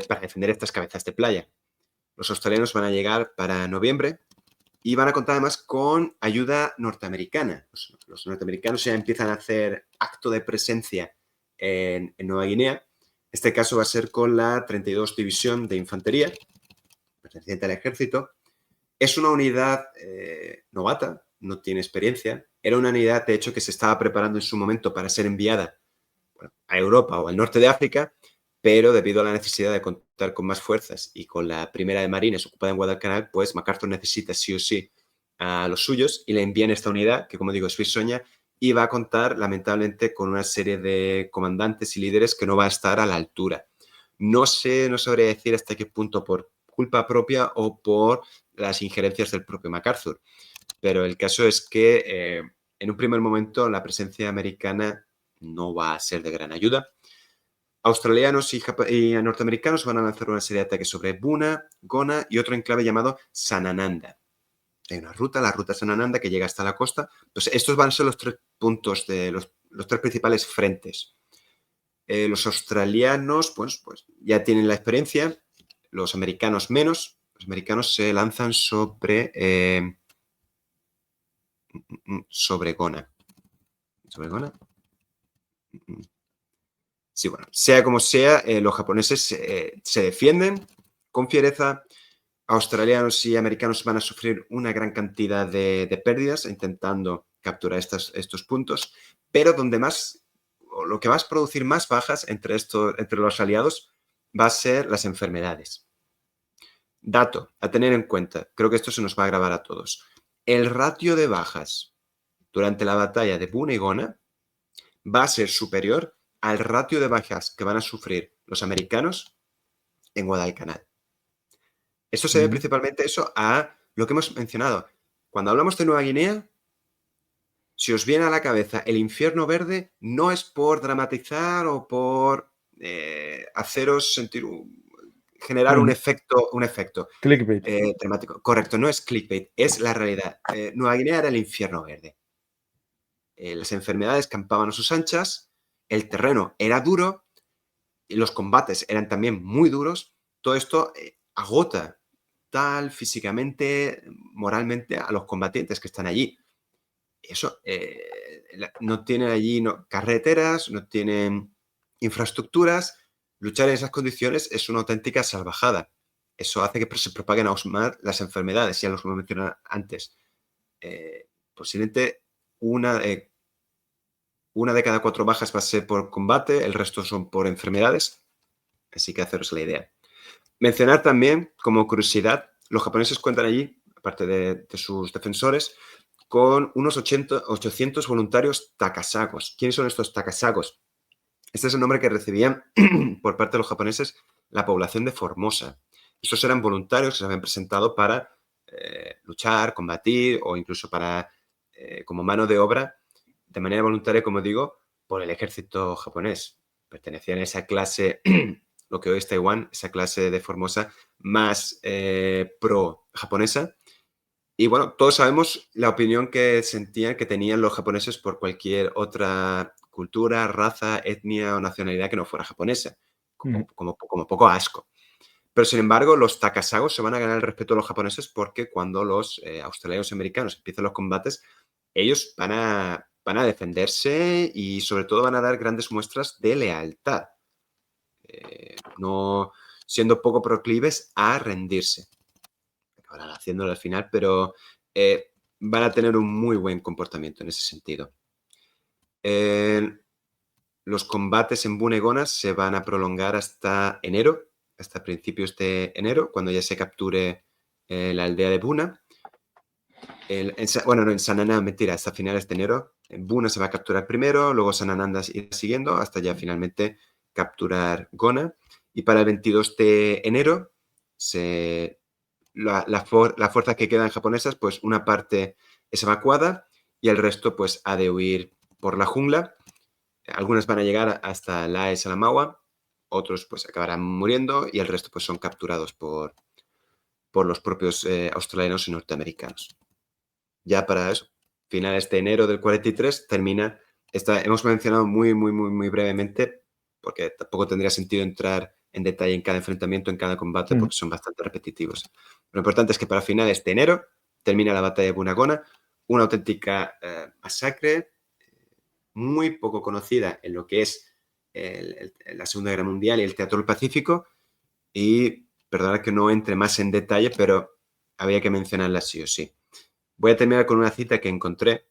para defender estas cabezas de playa. Los australianos van a llegar para noviembre y van a contar además con ayuda norteamericana. Los norteamericanos ya empiezan a hacer acto de presencia en Nueva Guinea. Este caso va a ser con la 32 División de Infantería, perteneciente al ejército. Es una unidad novata, no tiene experiencia. Era una unidad, de hecho, que se estaba preparando en su momento para ser enviada a Europa o al norte de África, pero debido a la necesidad de contar con más fuerzas y con la primera de Marines ocupada en Guadalcanal, pues MacArthur necesita sí o sí a los suyos y le envían esta unidad, que como digo es bisoña, y va a contar lamentablemente con una serie de comandantes y líderes que no va a estar a la altura. No sabría decir hasta qué punto por culpa propia o por las injerencias del propio MacArthur, pero el caso es que en un primer momento la presencia americana no va a ser de gran ayuda. Australianos y norteamericanos van a lanzar una serie de ataques sobre Buna, Gona y otro enclave llamado Sanananda. Hay una ruta, la ruta Sanananda, que llega hasta la costa. Pues estos van a ser los 3 puntos de los 3 principales frentes. Los australianos, pues ya tienen la experiencia. Los americanos menos. Los americanos se lanzan sobre Gona. ¿Sobre Gona? Sí, bueno, sea como sea, los japoneses se defienden con fiereza. Australianos y americanos van a sufrir una gran cantidad de pérdidas intentando capturar estos puntos, pero lo que va a producir más bajas entre los aliados va a ser las enfermedades. Dato a tener en cuenta, creo que esto se nos va a grabar a todos. El ratio de bajas durante la batalla de Buna y Gona va a ser superior al ratio de bajas que van a sufrir los americanos en Guadalcanal. Esto se debe principalmente a lo que hemos mencionado. Cuando hablamos de Nueva Guinea, si os viene a la cabeza el infierno verde, no es por dramatizar o por haceros sentir generar un efecto clickbait. dramático. Correcto, no es clickbait, es la realidad. Nueva Guinea era el infierno verde. Las enfermedades campaban a sus anchas, el terreno era duro, y los combates eran también muy duros. Todo esto agota físicamente, moralmente a los combatientes que están allí. Eso, no tienen allí carreteras, no tienen infraestructuras. Luchar en esas condiciones es una auténtica salvajada. Eso hace que se propaguen aún más las enfermedades, ya los mencioné antes. Posiblemente una de cada 4 bajas va a ser por combate, el resto son por enfermedades. Así que haceros la idea. Mencionar también, como curiosidad, los japoneses cuentan allí, aparte de sus defensores, con unos 800 voluntarios takasagos. ¿Quiénes son estos takasagos? Este es el nombre que recibían por parte de los japoneses la población de Formosa. Estos eran voluntarios que se habían presentado para luchar, combatir o incluso como mano de obra de manera voluntaria, como digo, por el ejército japonés. Pertenecían a esa clase, lo que hoy es Taiwán, esa clase de Formosa más pro-japonesa. Y bueno, todos sabemos la opinión que tenían los japoneses por cualquier otra cultura, raza, etnia o nacionalidad que no fuera japonesa. Como poco asco. Pero sin embargo, los takasagos se van a ganar el respeto de los japoneses porque cuando los australianos y americanos empiezan los combates, ellos van a defenderse y sobre todo van a dar grandes muestras de lealtad, no siendo poco proclives a rendirse. Acabarán haciéndolo al final, pero van a tener un muy buen comportamiento en ese sentido. Los combates en Buna se van a prolongar hasta enero, hasta principios de enero, cuando ya se capture la aldea de Buna. En Sanananda, mentira, hasta finales de enero. En Buna se va a capturar primero, luego Sanananda irá siguiendo hasta ya finalmente capturar Gona. Y para el 22 de enero, las fuerzas que quedan japonesas, pues una parte es evacuada y el resto pues ha de huir por la jungla. Algunas van a llegar hasta Lae Salamaua, otros pues acabarán muriendo y el resto pues son capturados por los propios australianos y norteamericanos. Ya para eso, finales de enero del 43 termina. Hemos mencionado muy brevemente, porque tampoco tendría sentido entrar en detalle en cada enfrentamiento, en cada combate, porque son bastante repetitivos. Lo importante es que para finales de enero termina la batalla de Bunagona, una auténtica masacre muy poco conocida en lo que es la Segunda Guerra Mundial y el Teatro del Pacífico, y perdonad que no entre más en detalle, pero había que mencionarla sí o sí. Voy a terminar con una cita que encontré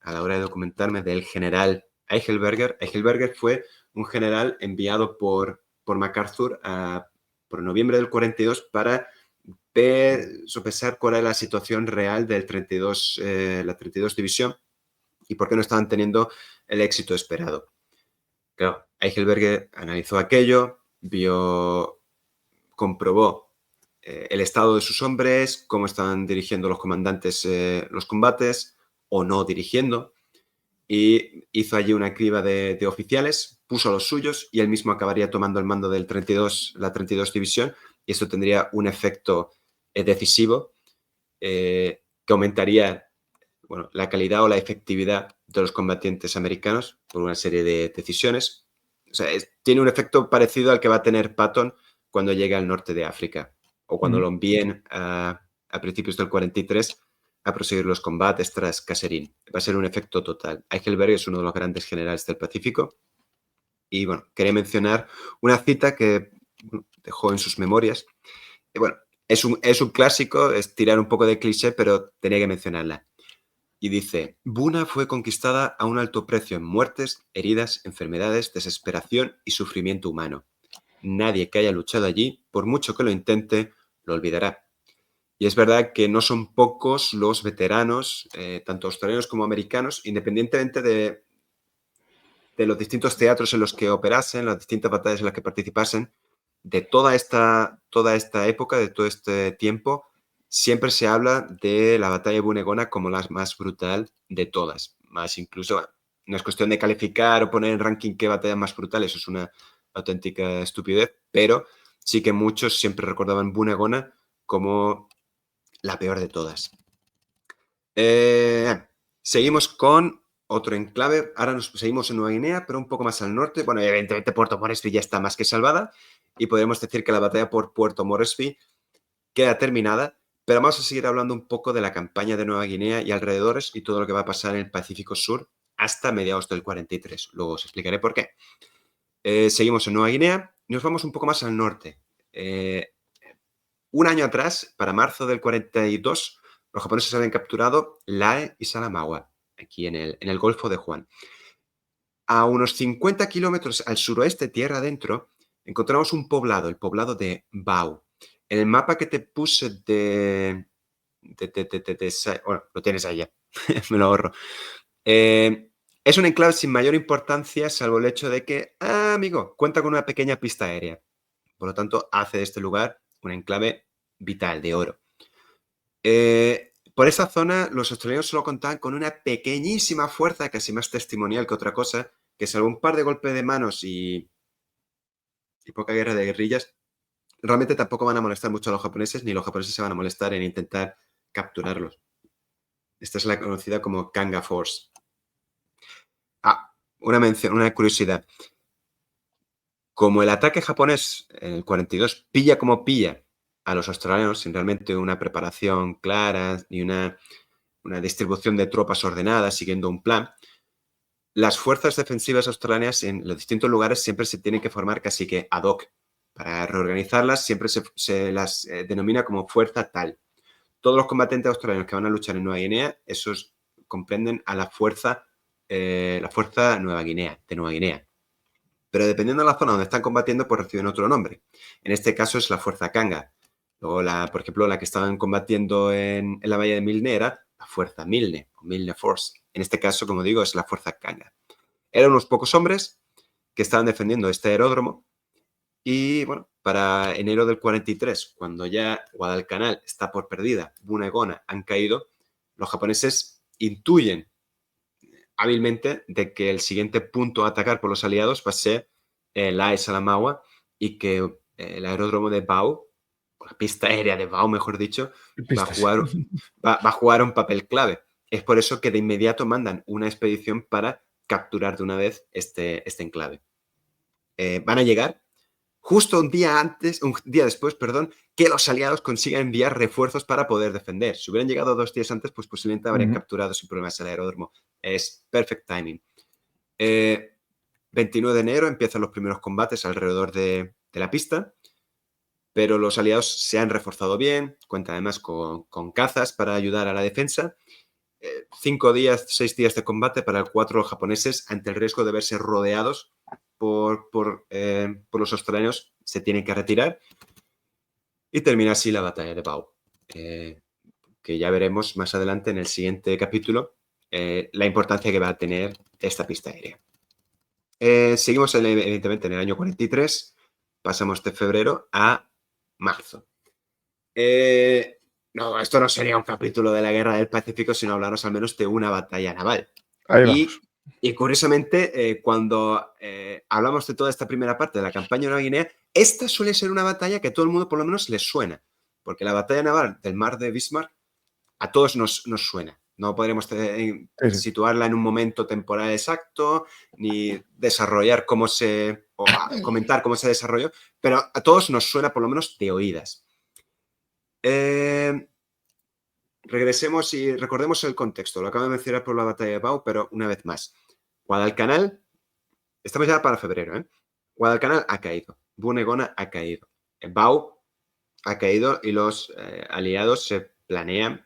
a la hora de documentarme del general Eichelberger. Eichelberger fue un general enviado por MacArthur por noviembre del 42 para sopesar cuál era la situación real del 32, la 32 División y por qué no estaban teniendo el éxito esperado. Claro, Eichelberger analizó aquello, comprobó el estado de sus hombres, cómo estaban dirigiendo los comandantes los combates o no dirigiendo, y hizo allí una criba de oficiales, puso a los suyos y él mismo acabaría tomando el mando del la 32 División, y esto tendría un efecto decisivo que aumentaría la calidad o la efectividad de los combatientes americanos por una serie de decisiones. O sea, tiene un efecto parecido al que va a tener Patton cuando llegue al norte de África o cuando lo envíen a principios del 43 a proseguir los combates tras Kasserine. Va a ser un efecto total. Eichelberger es uno de los grandes generales del Pacífico y, bueno, quería mencionar una cita que dejó en sus memorias. Y, bueno, es un clásico, es tirar un poco de cliché, pero tenía que mencionarla. Y dice, Buna fue conquistada a un alto precio en muertes, heridas, enfermedades, desesperación y sufrimiento humano. Nadie que haya luchado allí, por mucho que lo intente, lo olvidará. Y es verdad que no son pocos los veteranos, tanto australianos como americanos, independientemente de los distintos teatros en los que operasen, las distintas batallas en las que participasen, de toda esta época, de todo este tiempo, siempre se habla de la batalla de Bunegona como la más brutal de todas. Más incluso, no es cuestión de calificar o poner en ranking qué batalla más brutal, eso es una auténtica estupidez, pero sí que muchos siempre recordaban Bunegona como la peor de todas. Seguimos con otro enclave. Ahora nos seguimos en Nueva Guinea, pero un poco más al norte. Bueno, evidentemente Puerto Moresby ya está más que salvada y podemos decir que la batalla por Puerto Moresby queda terminada, pero vamos a seguir hablando un poco de la campaña de Nueva Guinea y alrededores y todo lo que va a pasar en el Pacífico Sur hasta mediados del 43. Luego os explicaré por qué. Seguimos en Nueva Guinea y nos vamos un poco más al norte. Un año atrás, para marzo del 42, los japoneses habían capturado Lae y Salamaua, aquí en el Golfo de Juan. A unos 50 kilómetros al suroeste, tierra adentro, encontramos un poblado, el poblado de Bau. En el mapa que te puse bueno, lo tienes ahí ya, me lo ahorro. Es un enclave sin mayor importancia, salvo el hecho de que, amigo, cuenta con una pequeña pista aérea. Por lo tanto, hace de este lugar un enclave vital, de oro. Por esa zona, los australianos solo contaban con una pequeñísima fuerza, casi más testimonial que otra cosa, que salvo un par de golpes de manos y poca guerra de guerrillas, realmente tampoco van a molestar mucho a los japoneses, ni los japoneses se van a molestar en intentar capturarlos. Esta es la conocida como Kanga Force. Una curiosidad. Como el ataque japonés en el 42 pilla como pilla a los australianos sin realmente una preparación clara ni una distribución de tropas ordenada siguiendo un plan, las fuerzas defensivas australianas en los distintos lugares siempre se tienen que formar casi que ad hoc. Para reorganizarlas siempre se las denomina como fuerza tal. Todos los combatientes australianos que van a luchar en Nueva Guinea, esos comprenden a la fuerza la Fuerza de Nueva Guinea. Pero dependiendo de la zona donde están combatiendo, pues reciben otro nombre. En este caso es la Fuerza Kanga. Luego, por ejemplo, la que estaban combatiendo en la bahía de Milne era la Fuerza Milne, o Milne Force. En este caso, como digo, es la Fuerza Kanga. Eran unos pocos hombres que estaban defendiendo este aeródromo y, bueno, para enero del 43, cuando ya Guadalcanal está por perdida, Buna y Gona han caído, los japoneses intuyen hábilmente de que el siguiente punto a atacar por los aliados va a ser Lae Salamaua y que el aeródromo de Bau, la pista aérea de Bau, mejor dicho, va a jugar un papel clave. Es por eso que de inmediato mandan una expedición para capturar de una vez este enclave. Van a llegar justo un día después, que los aliados consigan enviar refuerzos para poder defender. Si hubieran llegado 2 días antes, pues posiblemente habrían capturado sin problemas el aeródromo. Es perfect timing. 29 de enero empiezan los primeros combates alrededor de la pista, pero los aliados se han reforzado bien, cuentan además con cazas para ayudar a la defensa. 6 días de combate para el 4 japoneses ante el riesgo de verse rodeados por los australianos, se tienen que retirar y termina así la batalla de Bau, que ya veremos más adelante en el siguiente capítulo la importancia que va a tener esta pista aérea. Seguimos evidentemente en el año 43, pasamos de febrero a marzo. No, esto no sería un capítulo de la Guerra del Pacífico, sino hablaros al menos de una batalla naval. Y curiosamente, cuando hablamos de toda esta primera parte de la campaña de Nueva Guinea, esta suele ser una batalla que a todo el mundo por lo menos le suena, porque la batalla naval del mar de Bismarck a todos nos suena. No podremos situarla en un momento temporal exacto, ni desarrollar o comentar cómo se desarrolló, pero a todos nos suena por lo menos de oídas. Regresemos y recordemos el contexto. Lo acabo de mencionar por la batalla de Bau, pero una vez más. Guadalcanal, estamos ya para febrero, ¿eh? Guadalcanal ha caído, Buna y Gona ha caído, Bau ha caído y los aliados se plantean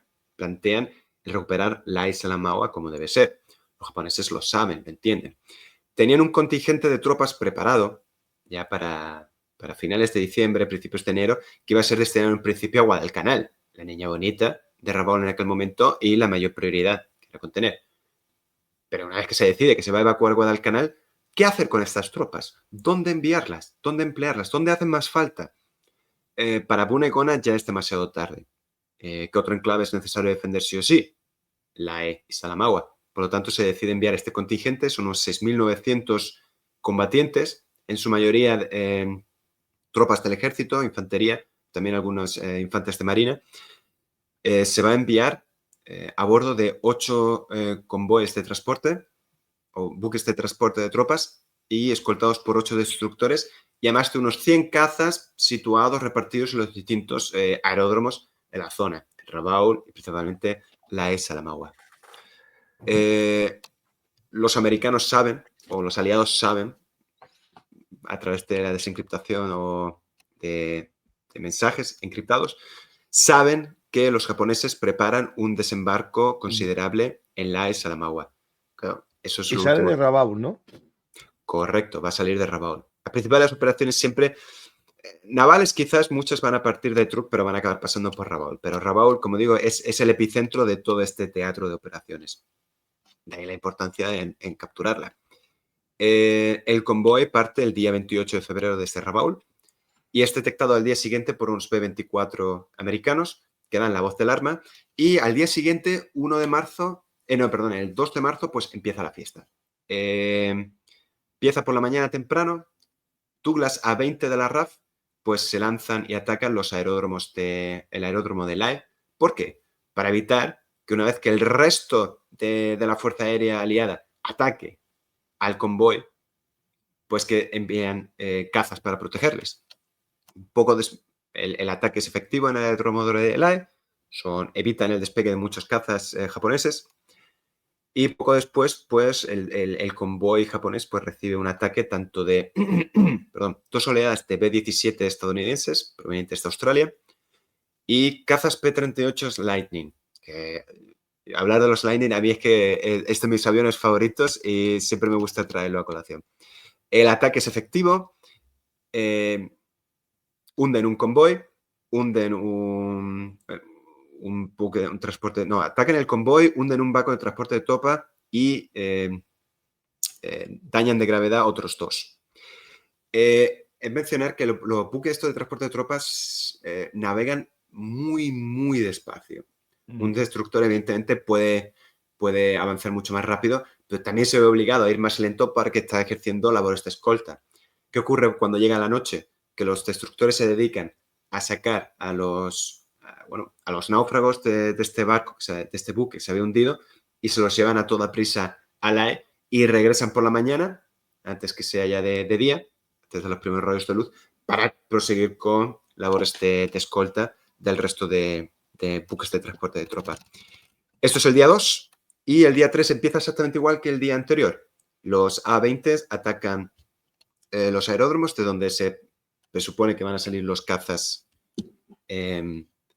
recuperar Lae Salamaua como debe ser. Los japoneses lo saben, lo entienden. Tenían un contingente de tropas preparado ya para finales de diciembre, principios de enero, que iba a ser destinado en principio a Guadalcanal, la niña bonita de Rabaul en aquel momento y la mayor prioridad que era contener. Pero una vez que se decide que se va a evacuar Guadalcanal, ¿qué hacer con estas tropas? ¿Dónde enviarlas? ¿Dónde emplearlas? ¿Dónde hacen más falta? Para Buna y Gona ya es demasiado tarde. ¿Qué otro enclave es necesario defender sí o sí? Lae y Salamaua. Por lo tanto, se decide enviar este contingente, son unos 6.900 combatientes, en su mayoría tropas del ejército, infantería, también algunos infantes de marina. Se va a enviar a bordo de 8 convoyes de transporte o buques de transporte de tropas y escoltados por 8 destructores y además de unos 100 cazas situados, repartidos en los distintos aeródromos de la zona, Rabaul y principalmente Lae Salamaua. Los americanos saben, o los aliados saben, a través de la desencriptación o de mensajes encriptados, saben que los japoneses preparan un desembarco considerable en Lae Salamaua. Claro, eso es y sale de Rabaul, ¿no? Correcto, va a salir de Rabaul. Las principales operaciones siempre navales, quizás muchas van a partir de Truk, pero van a acabar pasando por Rabaul. Pero Rabaul, como digo, es el epicentro de todo este teatro de operaciones. De ahí la importancia en capturarla. El convoy parte el día 28 de febrero desde Rabaul y es detectado al día siguiente por unos B-24 americanos que dan la voz del arma y al día siguiente, el 2 de marzo, pues empieza la fiesta. Empieza por la mañana temprano, Douglas A-20 de la RAF pues se lanzan y atacan el aeródromo de Lae. ¿Por qué? Para evitar que una vez que el resto de la Fuerza Aérea Aliada ataque al convoy, pues que envían cazas para protegerles. El ataque es efectivo en el aeródromo de Lae, evitan el despegue de muchos cazas japoneses y poco después pues el convoy japonés pues recibe un ataque tanto de 2 oleadas de B-17 estadounidenses provenientes de Australia y cazas P-38 Lightning, que hablar de los Lightning, a mí es que es de mis aviones favoritos y siempre me gusta traerlo a colación. El ataque es efectivo, hunden un convoy, hunden un buque, un transporte, no, atacan el convoy, hunden un barco de transporte de tropa y dañan de gravedad otros 2. Es mencionar que los buques estos de transporte de tropas navegan muy, muy despacio. Un destructor, evidentemente, puede avanzar mucho más rápido, pero también se ve obligado a ir más lento porque está ejerciendo labores de escolta. ¿Qué ocurre cuando llega la noche? Que los destructores se dedican a sacar a los náufragos de este barco, de este buque que se había hundido, y se los llevan a toda prisa a Lae y regresan por la mañana, antes que sea ya de día, antes de los primeros rayos de luz, para proseguir con labores de escolta del resto de buques de transporte de tropas. Esto es el día 2 y el día 3 empieza exactamente igual que el día anterior. Los A-20 atacan los aeródromos de donde se presupone que van a salir los cazas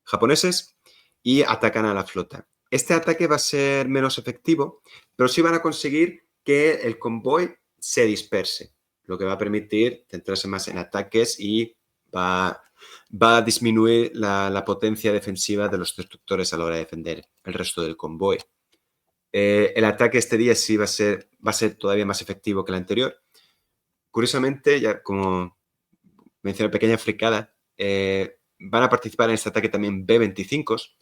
japoneses y atacan a la flota. Este ataque va a ser menos efectivo, pero sí van a conseguir que el convoy se disperse, lo que va a permitir centrarse más en ataques y va a disminuir la potencia defensiva de los destructores a la hora de defender el resto del convoy. El ataque este día sí va a ser todavía más efectivo que el anterior. Curiosamente, ya como mencioné, pequeña fricada, van a participar en este ataque también B-25s,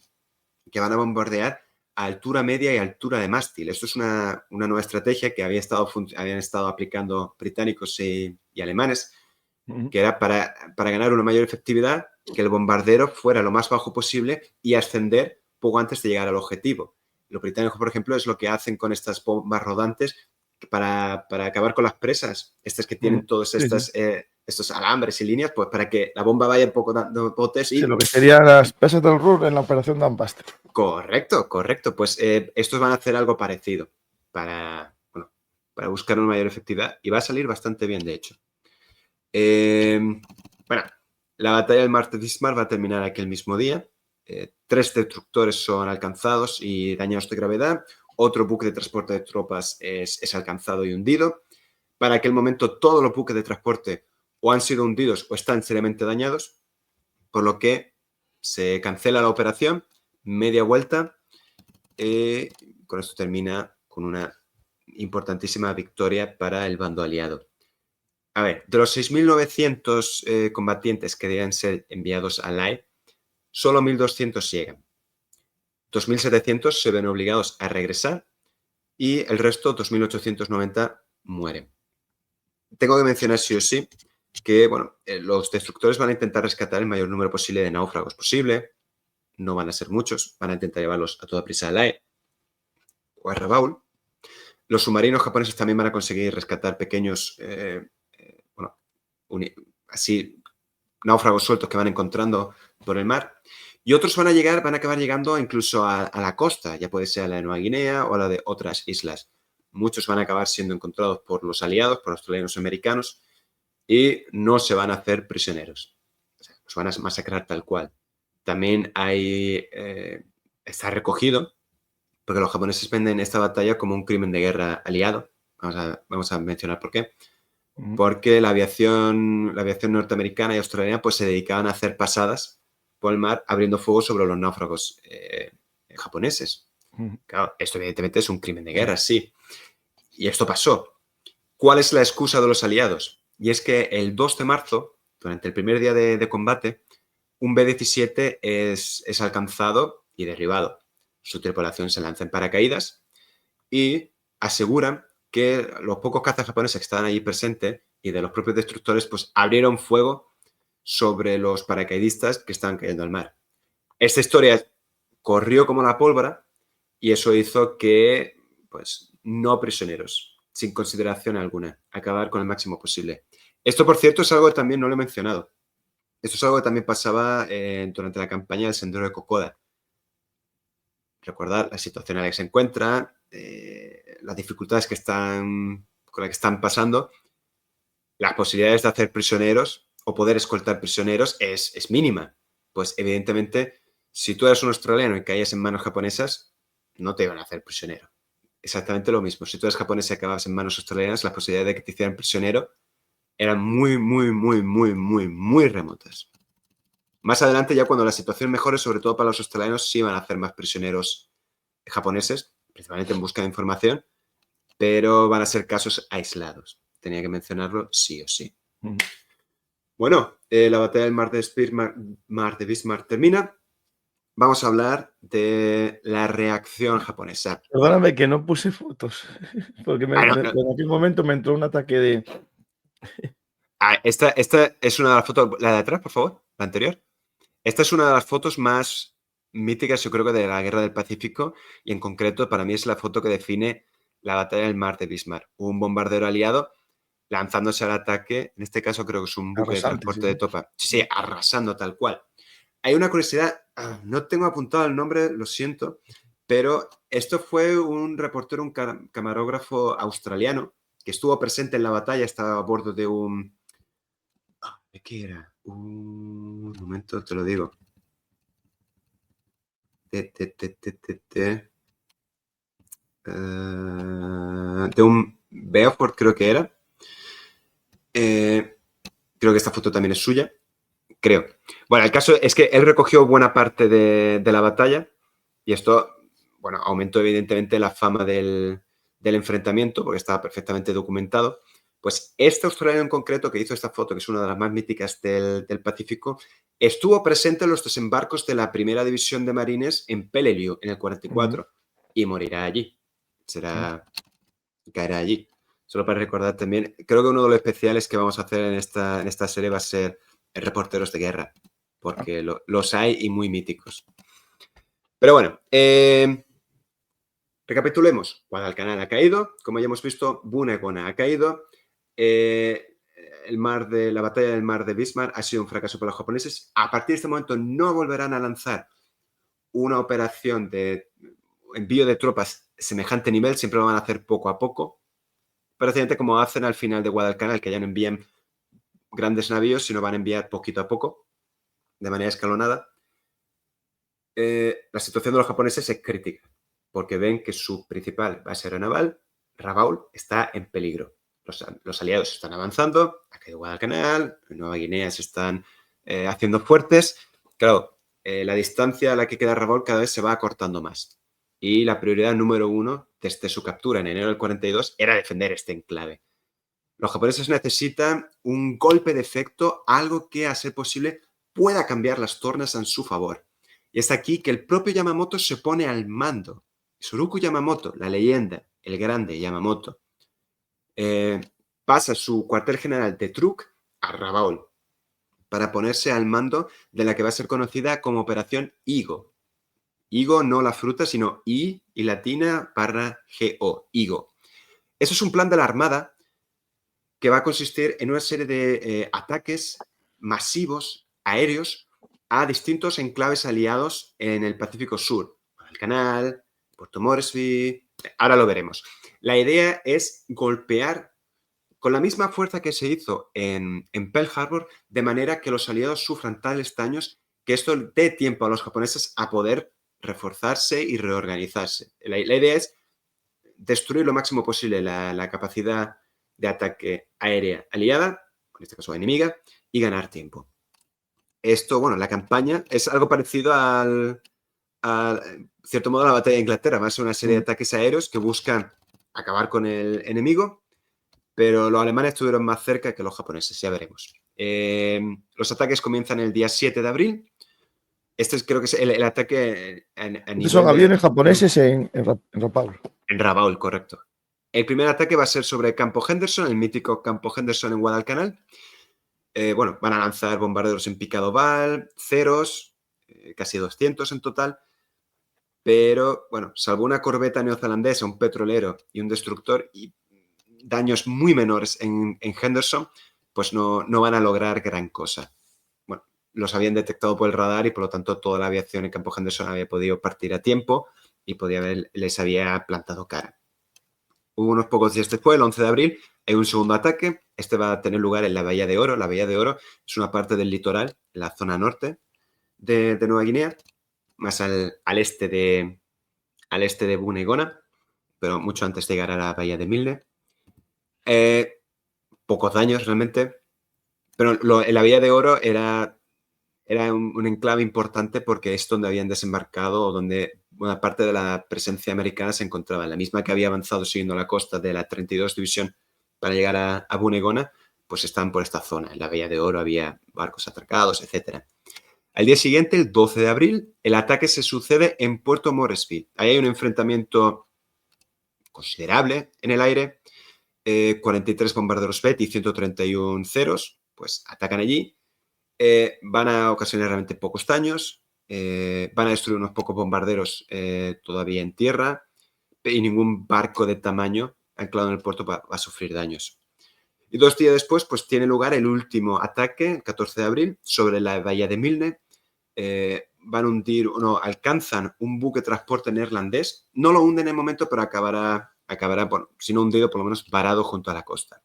que van a bombardear a altura media y altura de mástil. Esto es una nueva estrategia que habían estado aplicando británicos y alemanes, que era para ganar una mayor efectividad, que el bombardero fuera lo más bajo posible y ascender poco antes de llegar al objetivo. Los británicos, por ejemplo, es lo que hacen con estas bombas rodantes para acabar con las presas, estas que tienen todos estos alambres y líneas, pues para que la bomba vaya un poco dando botes. Y lo que serían las presas del Ruhr en la operación Dambuster. Correcto. Pues estos van a hacer algo parecido para buscar una mayor efectividad y va a salir bastante bien, de hecho. La batalla del Mar de Bismarck va a terminar aquel mismo día. 3 destructores son alcanzados y dañados de gravedad. Otro buque de transporte de tropas es alcanzado y hundido. Para aquel momento todos los buques de transporte o han sido hundidos o están seriamente dañados, por lo que se cancela la operación, media vuelta. Con esto termina con una importantísima victoria para el bando aliado. A ver, de los 6.900 combatientes que debían ser enviados a Lae, solo 1.200 llegan. 2.700 se ven obligados a regresar y el resto, 2.890, mueren. Tengo que mencionar sí o sí que los destructores van a intentar rescatar el mayor número posible de náufragos posible. No van a ser muchos, van a intentar llevarlos a toda prisa a Lae o a Rabaul. Los submarinos japoneses también van a conseguir rescatar pequeños así náufragos sueltos que van encontrando por el mar. Y otros van a acabar llegando incluso a la costa, ya puede ser a la de Nueva Guinea o a la de otras islas. Muchos van a acabar siendo encontrados por los aliados, por australianos y americanos, y no se van a hacer prisioneros. O sea, los van a masacrar tal cual. También está recogido, porque los japoneses venden esta batalla como un crimen de guerra aliado. Vamos a mencionar por qué. Porque la aviación norteamericana y australiana pues se dedicaban a hacer pasadas por el mar abriendo fuego sobre los náufragos japoneses. Claro, esto evidentemente es un crimen de guerra, sí. Y esto pasó. ¿Cuál es la excusa de los aliados? Y es que el 2 de marzo, durante el primer día de combate, un B-17 es alcanzado y derribado. Su tripulación se lanza en paracaídas y aseguran que los pocos cazas japoneses que estaban allí presentes y de los propios destructores pues abrieron fuego sobre los paracaidistas que estaban cayendo al mar. Esta historia corrió como la pólvora y eso hizo que pues no prisioneros, sin consideración alguna, acabar con el máximo posible. Esto, por cierto, es algo que también no lo he mencionado. Esto es algo que también pasaba durante la campaña del Sendero de Kokoda. Recordar la situación en la que se encuentra, las dificultades con las que están pasando, las posibilidades de hacer prisioneros o poder escoltar prisioneros es mínima. Pues evidentemente, si tú eres un australiano y caías en manos japonesas, no te iban a hacer prisionero. Exactamente lo mismo. Si tú eres japonés y acababas en manos australianas, las posibilidades de que te hicieran prisionero eran muy, muy, muy, muy, muy, muy remotas. Más adelante, ya cuando la situación mejore, sobre todo para los australianos, sí van a hacer más prisioneros japoneses, principalmente en busca de información, pero van a ser casos aislados. Tenía que mencionarlo sí o sí. Bueno, la batalla del mar de Bismarck termina. Vamos a hablar de la reacción japonesa. Perdóname que no puse fotos, porque en aquel momento me entró un ataque de... Esta es una de las fotos, la de atrás, por favor, la anterior. Esta es una de las fotos más míticas, yo creo que de la Guerra del Pacífico, y en concreto para mí es la foto que define la batalla del mar de Bismarck. Un bombardero aliado lanzándose al ataque, en este caso creo que es un buque de transporte de tropa. Sí, arrasando tal cual. Hay una curiosidad, no tengo apuntado el nombre, lo siento, pero esto fue un reportero, un camarógrafo australiano que estuvo presente en la batalla, estaba a bordo de un... ¿De qué era? Un momento, te lo digo. De un Beaufort, creo que era. Creo que esta foto también es suya. Creo. Bueno, el caso es que él recogió buena parte de la batalla y esto, bueno, aumentó evidentemente la fama del enfrentamiento porque estaba perfectamente documentado. Pues este australiano en concreto que hizo esta foto, que es una de las más míticas del Pacífico, estuvo presente en los desembarcos de la primera división de marines en Peleliu en el 44 y morirá allí. Caerá allí. Solo para recordar también, creo que uno de los especiales que vamos a hacer en esta serie va a ser reporteros de guerra, porque los hay y muy míticos. Pero bueno, recapitulemos. Guadalcanal ha caído, como ya hemos visto, Bunagona ha caído, la batalla del mar de Bismarck ha sido un fracaso para los japoneses. A partir de este momento no volverán a lanzar una operación de envío de tropas semejante nivel, siempre lo van a hacer poco a poco, prácticamente como hacen al final de Guadalcanal, que ya no envían grandes navíos, sino van a enviar poquito a poco, de manera escalonada. La situación de los japoneses es crítica, porque ven que su principal base aeronaval, Rabaul, está en peligro. Los aliados están avanzando, ha caído Guadalcanal, Nueva Guinea se están haciendo fuertes. Claro, la distancia a la que queda Rabaul cada vez se va acortando más. Y la prioridad número 1 desde su captura en enero del 42 era defender este enclave. Los japoneses necesitan un golpe de efecto, algo que, a ser posible, pueda cambiar las tornas en su favor. Y es aquí que el propio Yamamoto se pone al mando. Tsuruku Yamamoto, la leyenda, el grande Yamamoto, pasa su cuartel general de Truk a Rabaul para ponerse al mando de la que va a ser conocida como Operación Higo. Higo, no la fruta, sino I y latina /GO, Higo. Eso es un plan de la Armada que va a consistir en una serie de ataques masivos aéreos a distintos enclaves aliados en el Pacífico Sur. El Canal, Puerto Moresby, ahora lo veremos. La idea es golpear con la misma fuerza que se hizo en Pearl Harbor, de manera que los aliados sufran tales daños que esto dé tiempo a los japoneses a poder reforzarse y reorganizarse. La idea es destruir lo máximo posible la capacidad de ataque aérea aliada, en este caso enemiga, y ganar tiempo. Esto, bueno, la campaña es algo parecido en cierto modo, a la batalla de Inglaterra. Va a ser una serie de ataques aéreos que buscan acabar con el enemigo, pero los alemanes estuvieron más cerca que los japoneses, ya veremos. Los ataques comienzan el día 7 de abril. Este creo que es el ataque a nivel son aviones japoneses en Rabaul. En Rabaul, correcto. El primer ataque va a ser sobre Campo Henderson, el mítico Campo Henderson en Guadalcanal. Van a lanzar bombarderos en picado Val, ceros, casi 200 en total. Pero, bueno, salvo una corbeta neozelandesa, un petrolero y un destructor y daños muy menores en Henderson, pues no van a lograr gran cosa. Bueno, los habían detectado por el radar y por lo tanto toda la aviación en Campo Henderson había podido partir a tiempo y les había plantado cara. Unos pocos días después, el 11 de abril, hay un segundo ataque. Este va a tener lugar en la Bahía de Oro. La Bahía de Oro es una parte del litoral, la zona norte de Nueva Guinea, más al este de al este de Buneigona, pero mucho antes de llegar a la bahía de Milne. Pocos daños realmente, pero la bahía de Oro era un enclave importante porque es donde habían desembarcado o donde una parte de la presencia americana se encontraba, la misma que había avanzado siguiendo la costa de la 32 División para llegar a Buneigona, pues estaban por esta zona. En la bahía de Oro había barcos atracados, etc. Al día siguiente, el 12 de abril, el ataque se sucede en Puerto Moresby. Ahí hay un enfrentamiento considerable en el aire. 43 bombarderos Betty y 131 ceros, pues atacan allí. Van a ocasionar realmente pocos daños. Van a destruir unos pocos bombarderos todavía en tierra. Y ningún barco de tamaño anclado en el puerto va a sufrir daños. Y 2 días después, pues tiene lugar el último ataque, el 14 de abril, sobre la bahía de Milne. Alcanzan un buque transporte neerlandés. No lo hunden en el momento, pero acabará bueno, si no hundido, por lo menos varado junto a la costa.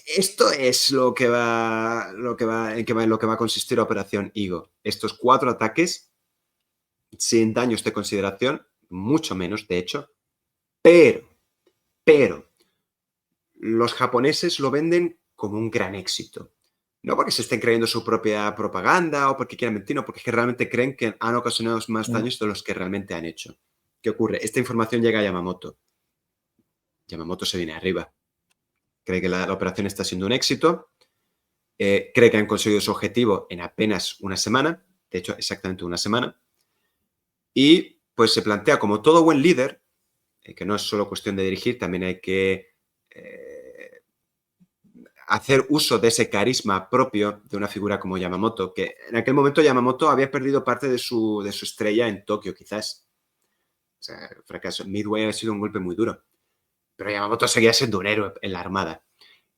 Esto es lo que va a consistir la Operación Higo. Estos 4 ataques, sin daños de consideración, mucho menos, de hecho, pero los japoneses lo venden como un gran éxito. No porque se estén creyendo su propia propaganda o porque quieran mentir, no, porque es que realmente creen que han ocasionado más daños de los que realmente han hecho. ¿Qué ocurre? Esta información llega a Yamamoto. Yamamoto se viene arriba. Cree que la operación está siendo un éxito. Cree que han conseguido su objetivo en apenas una semana. De hecho, exactamente una semana. Y pues se plantea como todo buen líder, que no es solo cuestión de dirigir, también hay que hacer uso de ese carisma propio de una figura como Yamamoto, que en aquel momento Yamamoto había perdido parte de su estrella en Tokio, quizás. O sea, el fracaso. Midway ha sido un golpe muy duro. Pero Yamamoto seguía siendo un héroe en la Armada.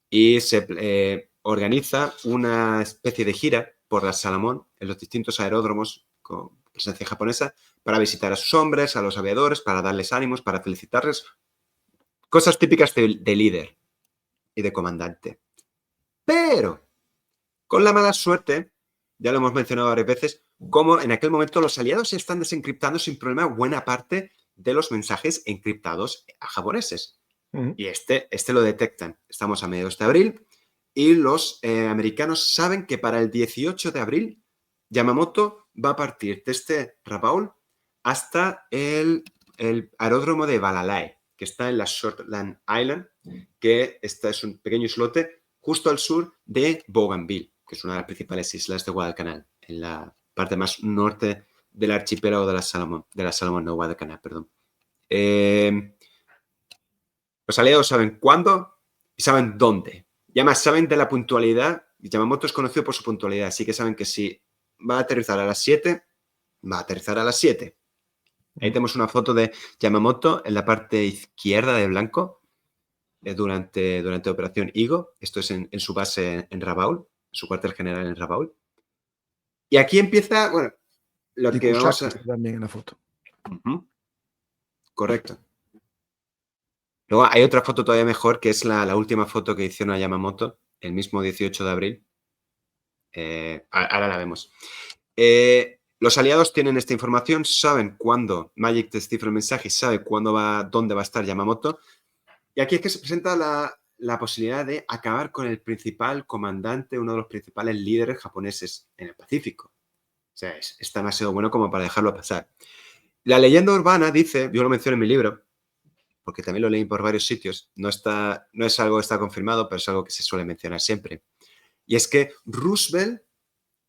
Y se organiza una especie de gira por la Salomón en los distintos aeródromos con presencia japonesa para visitar a sus hombres, a los aviadores, para darles ánimos, para felicitarles. Cosas típicas de líder y de comandante. Pero, con la mala suerte, ya lo hemos mencionado varias veces, como en aquel momento los aliados están desencriptando sin problema buena parte de los mensajes encriptados a japoneses. Y este lo detectan. Estamos a mediados de abril y los americanos saben que para el 18 de abril Yamamoto va a partir desde Rabaul hasta el aeródromo de Balalai, que está en la Shortland Island, que esta es un pequeño islote justo al sur de Bougainville, que es una de las principales islas de Guadalcanal, en la parte más norte del archipiélago de la Salomón, no Guadalcanal, perdón. Los aliados saben cuándo y saben dónde. Y además saben de la puntualidad. Yamamoto es conocido por su puntualidad, así que saben que si va a aterrizar a las 7, va a aterrizar a las 7. Ahí tenemos una foto de Yamamoto en la parte izquierda de blanco durante Operación Higo. Esto es en su base en Rabaul, su cuartel general en Rabaul. Y aquí empieza, bueno, lo que vamos a... también en la foto. Correcto. Luego hay otra foto todavía mejor, que es la última foto que hicieron a Yamamoto, el mismo 18 de abril. Ahora la vemos. Los aliados tienen esta información, saben cuándo Magic descifra el mensaje y sabe dónde va a estar Yamamoto. Y aquí es que se presenta la posibilidad de acabar con el principal comandante, uno de los principales líderes japoneses en el Pacífico. O sea, es demasiado bueno como para dejarlo pasar. La leyenda urbana dice, yo lo menciono en mi libro, porque también lo leí por varios sitios, no es algo que está confirmado, pero es algo que se suele mencionar siempre. Y es que Roosevelt,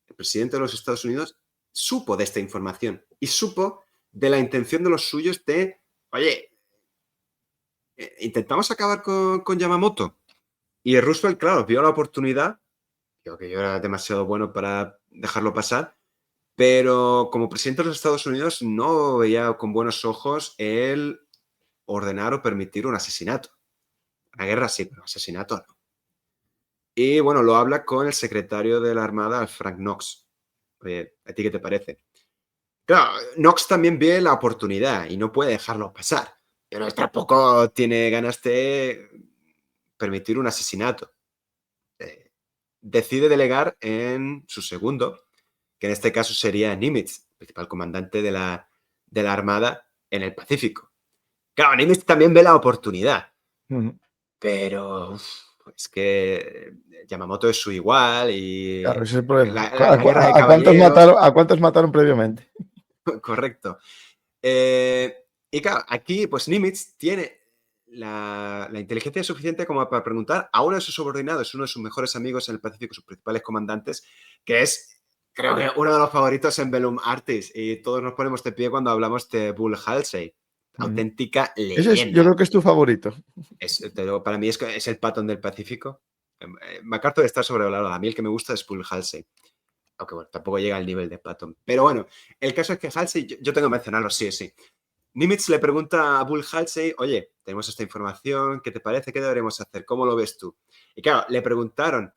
el presidente de los Estados Unidos, supo de esta información y supo de la intención de los suyos de, oye, intentamos acabar con Yamamoto. Y Roosevelt, claro, vio la oportunidad, creo que yo era demasiado bueno para dejarlo pasar, pero como presidente de los Estados Unidos no veía con buenos ojos el ordenar o permitir un asesinato. La guerra sí, pero asesinato no. Y bueno, lo habla con el secretario de la Armada, Frank Knox. Oye, ¿a ti qué te parece? Claro, Knox también ve la oportunidad y no puede dejarlo pasar, pero tampoco tiene ganas de permitir un asesinato. Decide delegar en su segundo, que en este caso sería Nimitz, principal comandante de la de la Armada en el Pacífico. Claro, Nimitz también ve la oportunidad, pero es que Yamamoto es su igual y claro, ese es el problema. la guerra de ¿A cuántos mataron previamente? Correcto. Y claro, aquí pues Nimitz tiene la inteligencia suficiente como para preguntar a uno de sus subordinados, uno de sus mejores amigos en el Pacífico, sus principales comandantes, que es, creo que uno de los favoritos en Bellum Artis, y todos nos ponemos de pie cuando hablamos de Bull Halsey, auténtica leyenda. Yo creo que es tu favorito. Para mí es el Patton del Pacífico. MacArthur está sobrevalorado. A mí el que me gusta es Bull Halsey. Aunque bueno, tampoco llega al nivel de Patton. Pero bueno, el caso es que Halsey, yo tengo que mencionarlo sí o sí. Nimitz le pregunta a Bull Halsey, oye, tenemos esta información, ¿qué te parece? ¿Qué deberemos hacer? ¿Cómo lo ves tú? Y claro, le preguntaron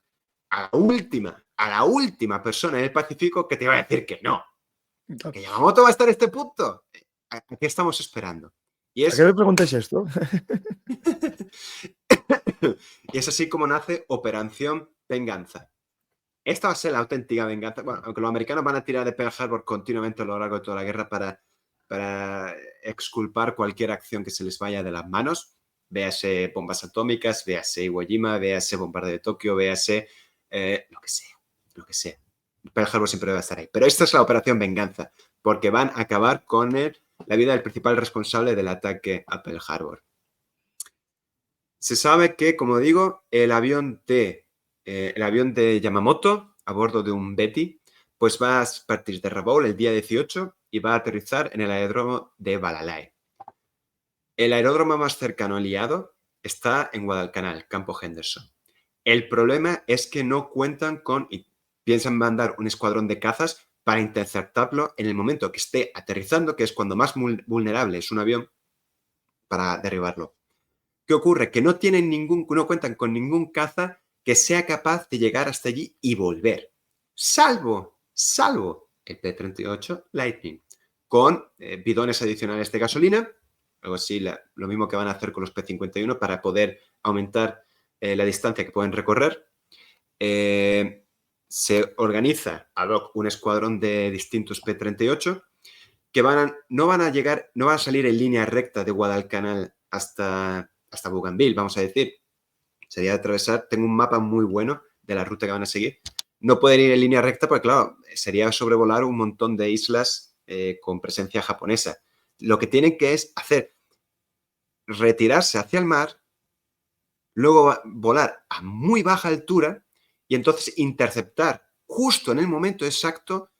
a la última persona en el Pacífico que te iba a decir que no. Que Yamamoto va a estar en este punto. ¿A qué estamos esperando? ¿A qué me preguntáis esto? Y es así como nace Operación Venganza. Esta va a ser la auténtica venganza. Bueno, aunque los americanos van a tirar de Pearl Harbor continuamente a lo largo de toda la guerra para exculpar cualquier acción que se les vaya de las manos. Véase bombas atómicas, véase Iwo Jima, véase bombardeo de Tokio, véase lo que sea. Pearl Harbor siempre va a estar ahí. Pero esta es la operación venganza, porque van a acabar con la vida del principal responsable del ataque a Pearl Harbor. Se sabe que, como digo, el avión de Yamamoto, a bordo de un Betty, pues va a partir de Rabaul el día 18 y va a aterrizar en el aeródromo de Balalai. El aeródromo más cercano aliado está en Guadalcanal, Campo Henderson. El problema es que no cuentan con y piensan mandar un escuadrón de cazas para interceptarlo en el momento que esté aterrizando, que es cuando más vulnerable es un avión, para derribarlo. ¿Qué ocurre? Que no cuentan con ningún caza que sea capaz de llegar hasta allí y volver. Salvo el P-38 Lightning, con bidones adicionales de gasolina, algo así, lo mismo que van a hacer con los P-51 para poder aumentar la distancia que pueden recorrer. Se organiza ad hoc un escuadrón de distintos P-38 que no van a salir en línea recta de Guadalcanal hasta Bougainville, vamos a decir. Sería atravesar, tengo un mapa muy bueno de la ruta que van a seguir. No pueden ir en línea recta porque, claro, sería sobrevolar un montón de islas con presencia japonesa. Lo que tienen que es hacer, retirarse hacia el mar, luego volar a muy baja altura y entonces interceptar justo en el momento exacto,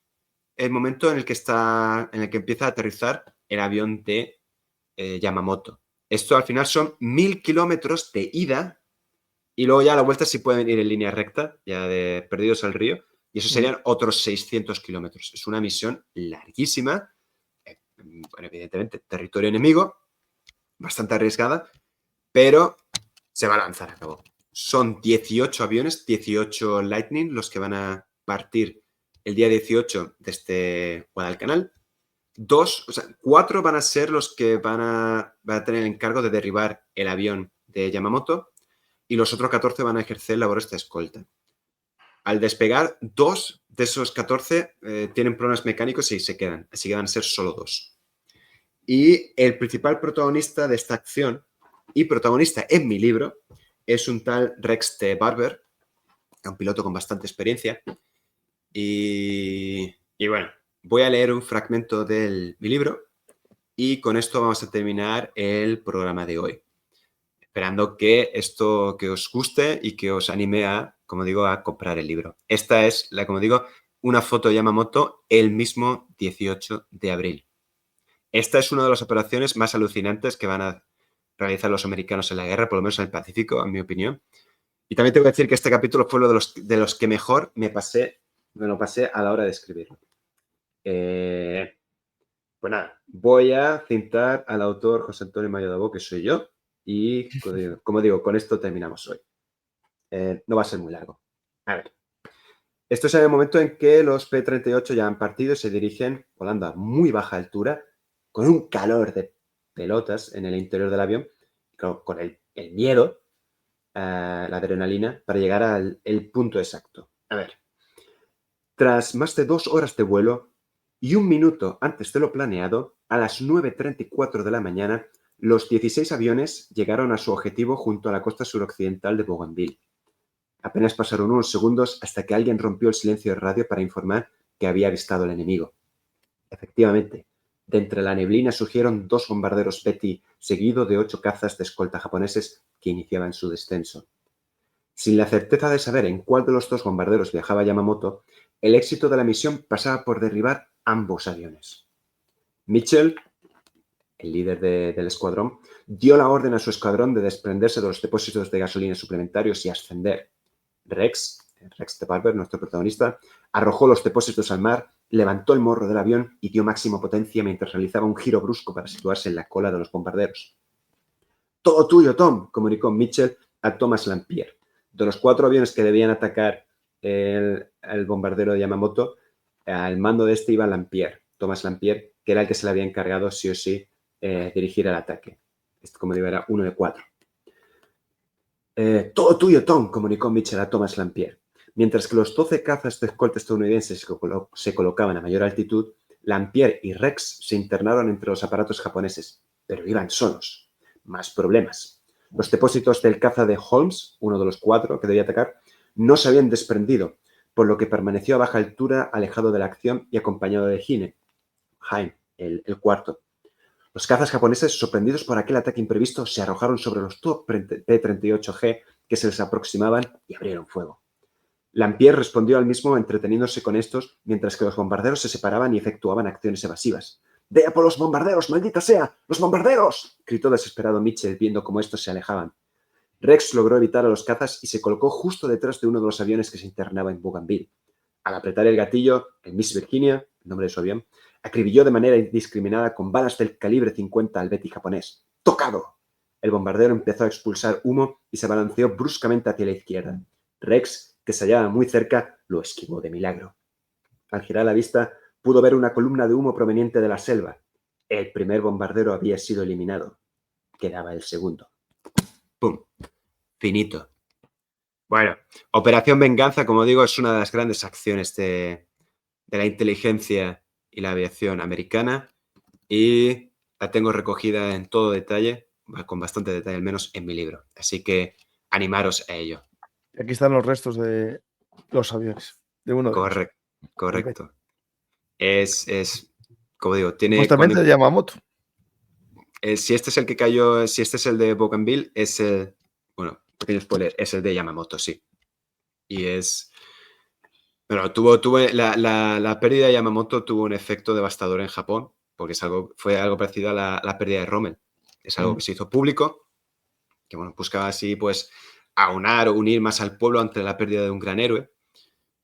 el momento en el que empieza a aterrizar el avión de Yamamoto. Esto al final son 1000 kilómetros de ida y luego ya a la vuelta sí pueden ir en línea recta, ya de perdidos al río, y eso serían otros 600 kilómetros. Es una misión larguísima, bueno, evidentemente territorio enemigo, bastante arriesgada, pero se va a lanzar a cabo. Son 18 aviones, 18 Lightning, los que van a partir el día 18 desde Guadalcanal. 4 van a ser los que van a tener el encargo de derribar el avión de Yamamoto y los otros 14 van a ejercer labores de escolta. Al despegar, 2 de esos 14 tienen problemas mecánicos y se quedan, así que van a ser solo 2. Y el principal protagonista de esta acción, y protagonista en mi libro, es un tal Rex T. Barber, un piloto con bastante experiencia. Y bueno, voy a leer un fragmento de mi libro y con esto vamos a terminar el programa de hoy. Esperando que esto que os guste y que os anime a, como digo, a comprar el libro. Esta es, como digo, una foto de Yamamoto el mismo 18 de abril. Esta es una de las operaciones más alucinantes que van a realizar los americanos en la guerra, por lo menos en el Pacífico, en mi opinión. Y también tengo que decir que este capítulo fue uno de los que mejor me lo pasé a la hora de escribirlo. Pues nada, voy a citar al autor José Antonio Mayo Dabó, que soy yo, y como digo, con esto terminamos hoy. No va a ser muy largo. A ver. Esto es en el momento en que los P-38 ya han partido y se dirigen volando a muy baja altura, con un calor de pelotas en el interior del avión, con el miedo, la adrenalina, para llegar al punto exacto. A ver. Tras más de 2 horas de vuelo, y 1 minuto antes de lo planeado, a las 9:34 de la mañana, los 16 aviones llegaron a su objetivo junto a la costa suroccidental de Bougainville. Apenas pasaron unos segundos hasta que alguien rompió el silencio de radio para informar que había avistado al enemigo. Efectivamente, de entre la neblina surgieron 2 bombarderos Petty, seguido de 8 cazas de escolta japoneses que iniciaban su descenso. Sin la certeza de saber en cuál de los 2 bombarderos viajaba Yamamoto, el éxito de la misión pasaba por derribar ambos aviones. Mitchell, el líder del escuadrón, dio la orden a su escuadrón de desprenderse de los depósitos de gasolina suplementarios y ascender. Rex de Barber, nuestro protagonista, arrojó los depósitos al mar, levantó el morro del avión y dio máxima potencia mientras realizaba un giro brusco para situarse en la cola de los bombarderos. «Todo tuyo, Tom», comunicó Mitchell a Thomas Lampier. De los 4 aviones que debían atacar el bombardero de Yamamoto, al mando de este iba Thomas Lampier, que era el que se le había encargado sí o sí dirigir el ataque. Este, como digo, era 1 de 4. «Todo tuyo, Tom», comunicó Mitchell a Thomas Lampier. Mientras que los 12 cazas de escolta estadounidenses se colocaban a mayor altitud, Lampier y Rex se internaron entre los aparatos japoneses, pero iban solos. Más problemas. Los depósitos del caza de Holmes, uno de los 4 que debía atacar, no se habían desprendido, por lo que permaneció a baja altura, alejado de la acción y acompañado de Jaime, el cuarto. Los cazas japoneses, sorprendidos por aquel ataque imprevisto, se arrojaron sobre los P-38G que se les aproximaban y abrieron fuego. Lampier respondió al mismo entreteniéndose con estos, mientras que los bombarderos se separaban y efectuaban acciones evasivas. «¡Vea por los bombarderos, maldita sea! ¡Los bombarderos!», gritó desesperado Mitchell, viendo cómo estos se alejaban. Rex logró evitar a los cazas y se colocó justo detrás de uno de los aviones que se internaba en Bougainville. Al apretar el gatillo, el Miss Virginia, el nombre de su avión, acribilló de manera indiscriminada con balas del calibre 50 al Betty japonés. ¡Tocado! El bombardero empezó a expulsar humo y se balanceó bruscamente hacia la izquierda. Rex, que se hallaba muy cerca, lo esquivó de milagro. Al girar la vista, pudo ver una columna de humo proveniente de la selva. El primer bombardero había sido eliminado. Quedaba el segundo. ¡Pum! Finito. Bueno, Operación Venganza, como digo, es una de las grandes acciones de la inteligencia y la aviación americana y la tengo recogida en todo detalle, con bastante detalle al menos, en mi libro. Así que animaros a ello. Aquí están los restos de los aviones. De uno de ellos. Correcto. Es, como digo, tiene... Justamente de Yamamoto. Si este es el que cayó, si este es el de Bougainville, es el... Bueno, pequeño spoiler, es el de Yamamoto, sí. Y es... Bueno, la pérdida de Yamamoto tuvo un efecto devastador en Japón, porque fue algo parecido a la pérdida de Rommel. Es algo que se hizo público, que bueno, buscaba así pues aunar o unir más al pueblo ante la pérdida de un gran héroe.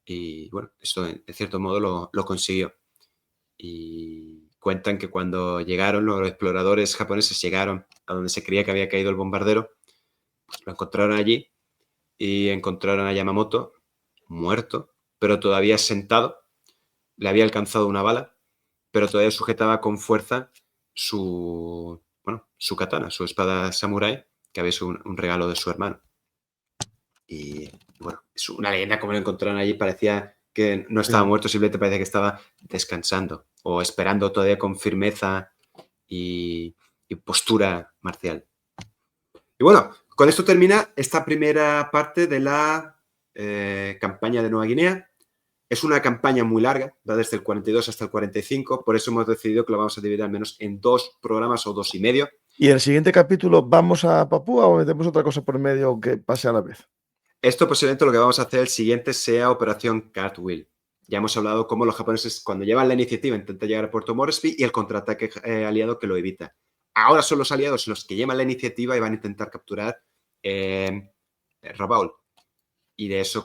Y bueno, esto en cierto modo lo consiguió. Y cuentan que cuando llegaron, los exploradores japoneses llegaron a donde se creía que había caído el bombardero, lo encontraron allí y encontraron a Yamamoto muerto, pero todavía sentado. Le había alcanzado una bala, pero todavía sujetaba con fuerza su katana, su espada samurái, que había sido un regalo de su hermano. Y bueno, es una leyenda como lo encontraron allí, parecía que no estaba muerto, simplemente parecía que estaba descansando o esperando todavía con firmeza y postura marcial. Y bueno, con esto termina esta primera parte de la campaña de Nueva Guinea. Es una campaña muy larga, va desde el 42 hasta el 45, por eso hemos decidido que lo vamos a dividir al menos en 2 programas o 2 y medio. ¿Y en el siguiente capítulo vamos a Papúa o metemos otra cosa por medio que pase a la vez? Esto posiblemente lo que vamos a hacer el siguiente sea Operación Cartwheel. Ya hemos hablado cómo los japoneses cuando llevan la iniciativa intentan llegar a Puerto Moresby y el contraataque aliado que lo evita. Ahora son los aliados los que llevan la iniciativa y van a intentar capturar Rabaul. Y de eso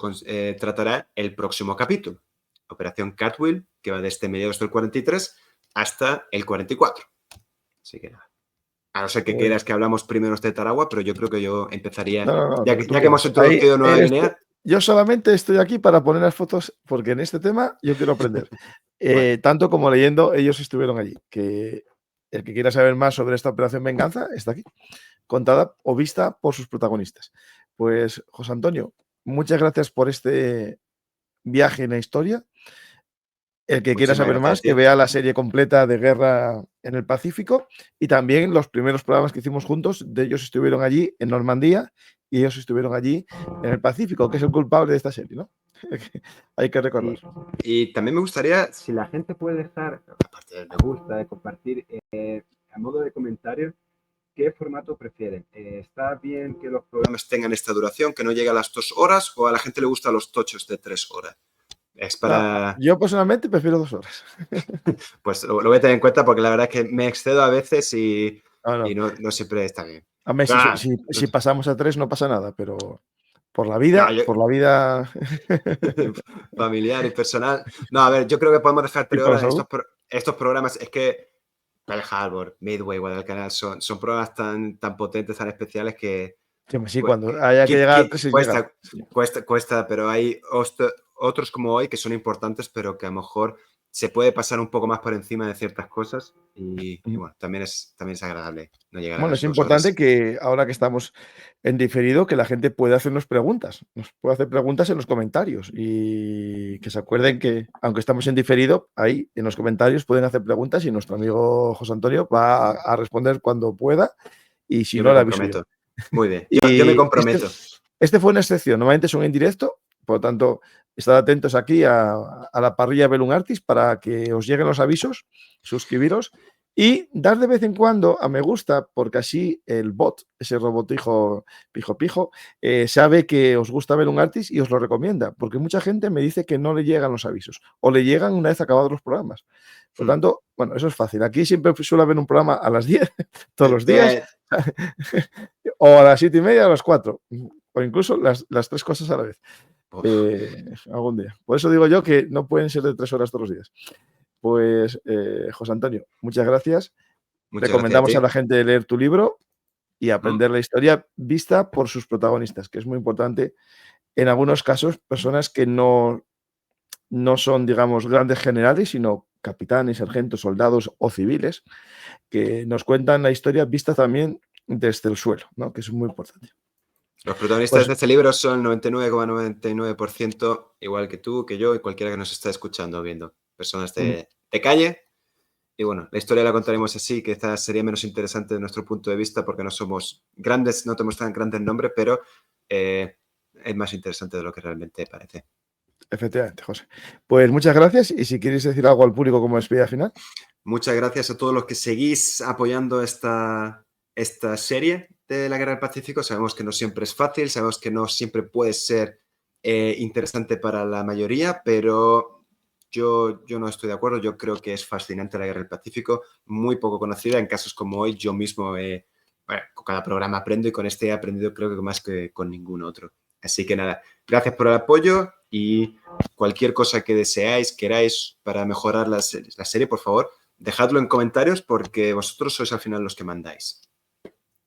tratará el próximo capítulo. Operación Cartwheel, que va desde mediados del 43 hasta el 44. Así que nada. A no ser que quieras que hablamos primero de Tarawa, pero yo creo que yo empezaría, ya que hemos introducido Nueva Guinea. Yo solamente estoy aquí para poner las fotos, porque en este tema yo quiero aprender. Bueno. Tanto como leyendo, ellos estuvieron allí. Que el que quiera saber más sobre esta Operación Venganza está aquí, contada o vista por sus protagonistas. Pues, José Antonio, muchas gracias por este viaje en la historia. El que quiera saber más, que vea la serie completa de Guerra en el Pacífico y también los primeros programas que hicimos juntos, de ellos estuvieron allí en Normandía y ellos estuvieron allí en el Pacífico, que es el culpable de esta serie, ¿no? Hay que recordar. Y también me gustaría, si la gente puede dejar, aparte del me gusta, de compartir, a modo de comentario, ¿qué formato prefieren? ¿Está bien que los programas tengan esta duración, que no llegue a las 2 horas, o a la gente le gustan los tochos de 3 horas? Es para... Yo personalmente prefiero 2 horas. Pues lo voy a tener en cuenta porque la verdad es que me excedo a veces y no siempre está bien. A mí, si pasamos a 3 no pasa nada, pero por la vida, familiar y personal. No, a ver, yo creo que podemos dejar 3 horas estos programas. Es que Pearl Harbor, Midway, Guadalcanal son programas tan potentes, tan especiales que... Sí, cuando haya que llegar a 3 cuesta, pero hay otros como hoy que son importantes, pero que a lo mejor se puede pasar un poco más por encima de ciertas cosas y bueno, también es agradable no llegar a las 2 horas. Es importante que ahora que estamos en diferido, que la gente pueda hacernos preguntas, nos puede hacer preguntas en los comentarios y que se acuerden que aunque estamos en diferido, ahí en los comentarios pueden hacer preguntas y nuestro amigo José Antonio va a responder cuando pueda y si no, la aviso yo. Muy bien, yo me comprometo. Este fue una excepción, normalmente son en directo, por lo tanto, estad atentos aquí a la parrilla de Bellum Artis para que os lleguen los avisos, suscribiros y dar de vez en cuando a me gusta, porque así el bot, ese robotijo pijo, sabe que os gusta Bellum Artis y os lo recomienda, porque mucha gente me dice que no le llegan los avisos o le llegan una vez acabados los programas. Por lo tanto, bueno, eso es fácil. Aquí siempre suele haber un programa a las 10, todos los días, o a las 7:30 o a las 4, o incluso las 3 cosas a la vez. Algún día. Por eso digo yo que no pueden ser de 3 horas todos los días. Pues, José Antonio, muchas gracias. Recomendamos a la gente leer tu libro y aprender la historia vista por sus protagonistas, que es muy importante. En algunos casos, personas que no son, digamos, grandes generales, sino capitanes, sargentos, soldados o civiles, que nos cuentan la historia vista también desde el suelo, ¿no? Que es muy importante. Los protagonistas de este libro son 99,99% igual que tú, que yo y cualquiera que nos está escuchando o viendo. Personas de calle. Y bueno, la historia la contaremos así, que esta sería menos interesante de nuestro punto de vista porque no somos grandes, no tenemos tan grandes nombres, pero es más interesante de lo que realmente parece. Efectivamente, José. Pues muchas gracias y si quieres decir algo al público como despedida final. Muchas gracias a todos los que seguís apoyando esta serie de la Guerra del Pacífico. Sabemos que no siempre es fácil, sabemos que no siempre puede ser interesante para la mayoría, pero yo no estoy de acuerdo. Yo creo que es fascinante la Guerra del Pacífico, muy poco conocida. En casos como hoy, yo mismo con cada programa aprendo y con este he aprendido creo que más que con ningún otro. Así que nada, gracias por el apoyo y cualquier cosa que queráis para mejorar la serie, por favor, dejadlo en comentarios porque vosotros sois al final los que mandáis.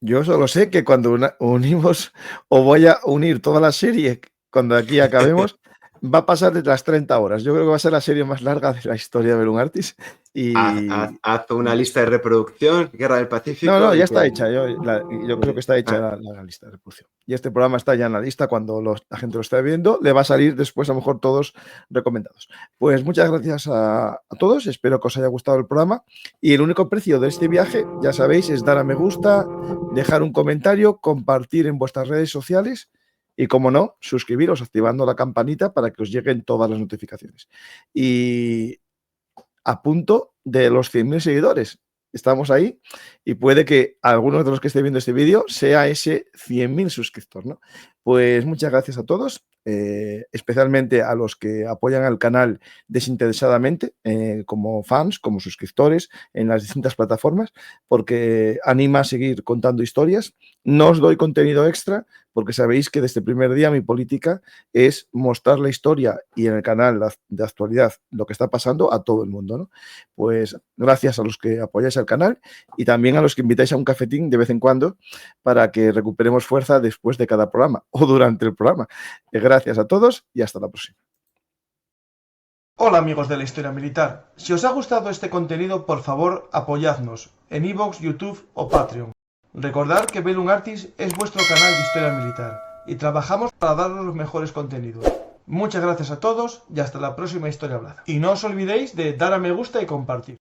Yo solo sé que cuando unimos o voy a unir toda la serie, cuando aquí acabemos, va a pasar de las 30 horas. Yo creo que va a ser la serie más larga de la historia de Bellum Artis. Y... Haz una lista de reproducción, Guerra del Pacífico. No, ya está hecha. Yo creo que está hecha la lista de reproducción. Y este programa está ya en la lista. Cuando la gente lo esté viendo, le va a salir después a lo mejor todos recomendados. Pues muchas gracias a todos. Espero que os haya gustado el programa. Y el único precio de este viaje, ya sabéis, es dar a me gusta, dejar un comentario, compartir en vuestras redes sociales. Y, como no, suscribiros activando la campanita para que os lleguen todas las notificaciones. Y a punto de los 100.000 seguidores. Estamos ahí y puede que algunos de los que esté viendo este vídeo sea ese 100.000 suscriptor, ¿no? Pues muchas gracias a todos, especialmente a los que apoyan al canal desinteresadamente, como fans, como suscriptores en las distintas plataformas, porque anima a seguir contando historias. No os doy contenido extra, porque sabéis que desde el primer día mi política es mostrar la historia y en el canal de actualidad lo que está pasando a todo el mundo, ¿no? Pues gracias a los que apoyáis al canal y también a los que invitáis a un cafetín de vez en cuando para que recuperemos fuerza después de cada programa o durante el programa. Gracias a todos y hasta la próxima. Hola amigos de la historia militar. Si os ha gustado este contenido, por favor apoyadnos en iVoox, YouTube o Patreon. Recordad que Bellum Artis es vuestro canal de historia militar y trabajamos para daros los mejores contenidos. Muchas gracias a todos y hasta la próxima historia hablada. Y no os olvidéis de dar a me gusta y compartir.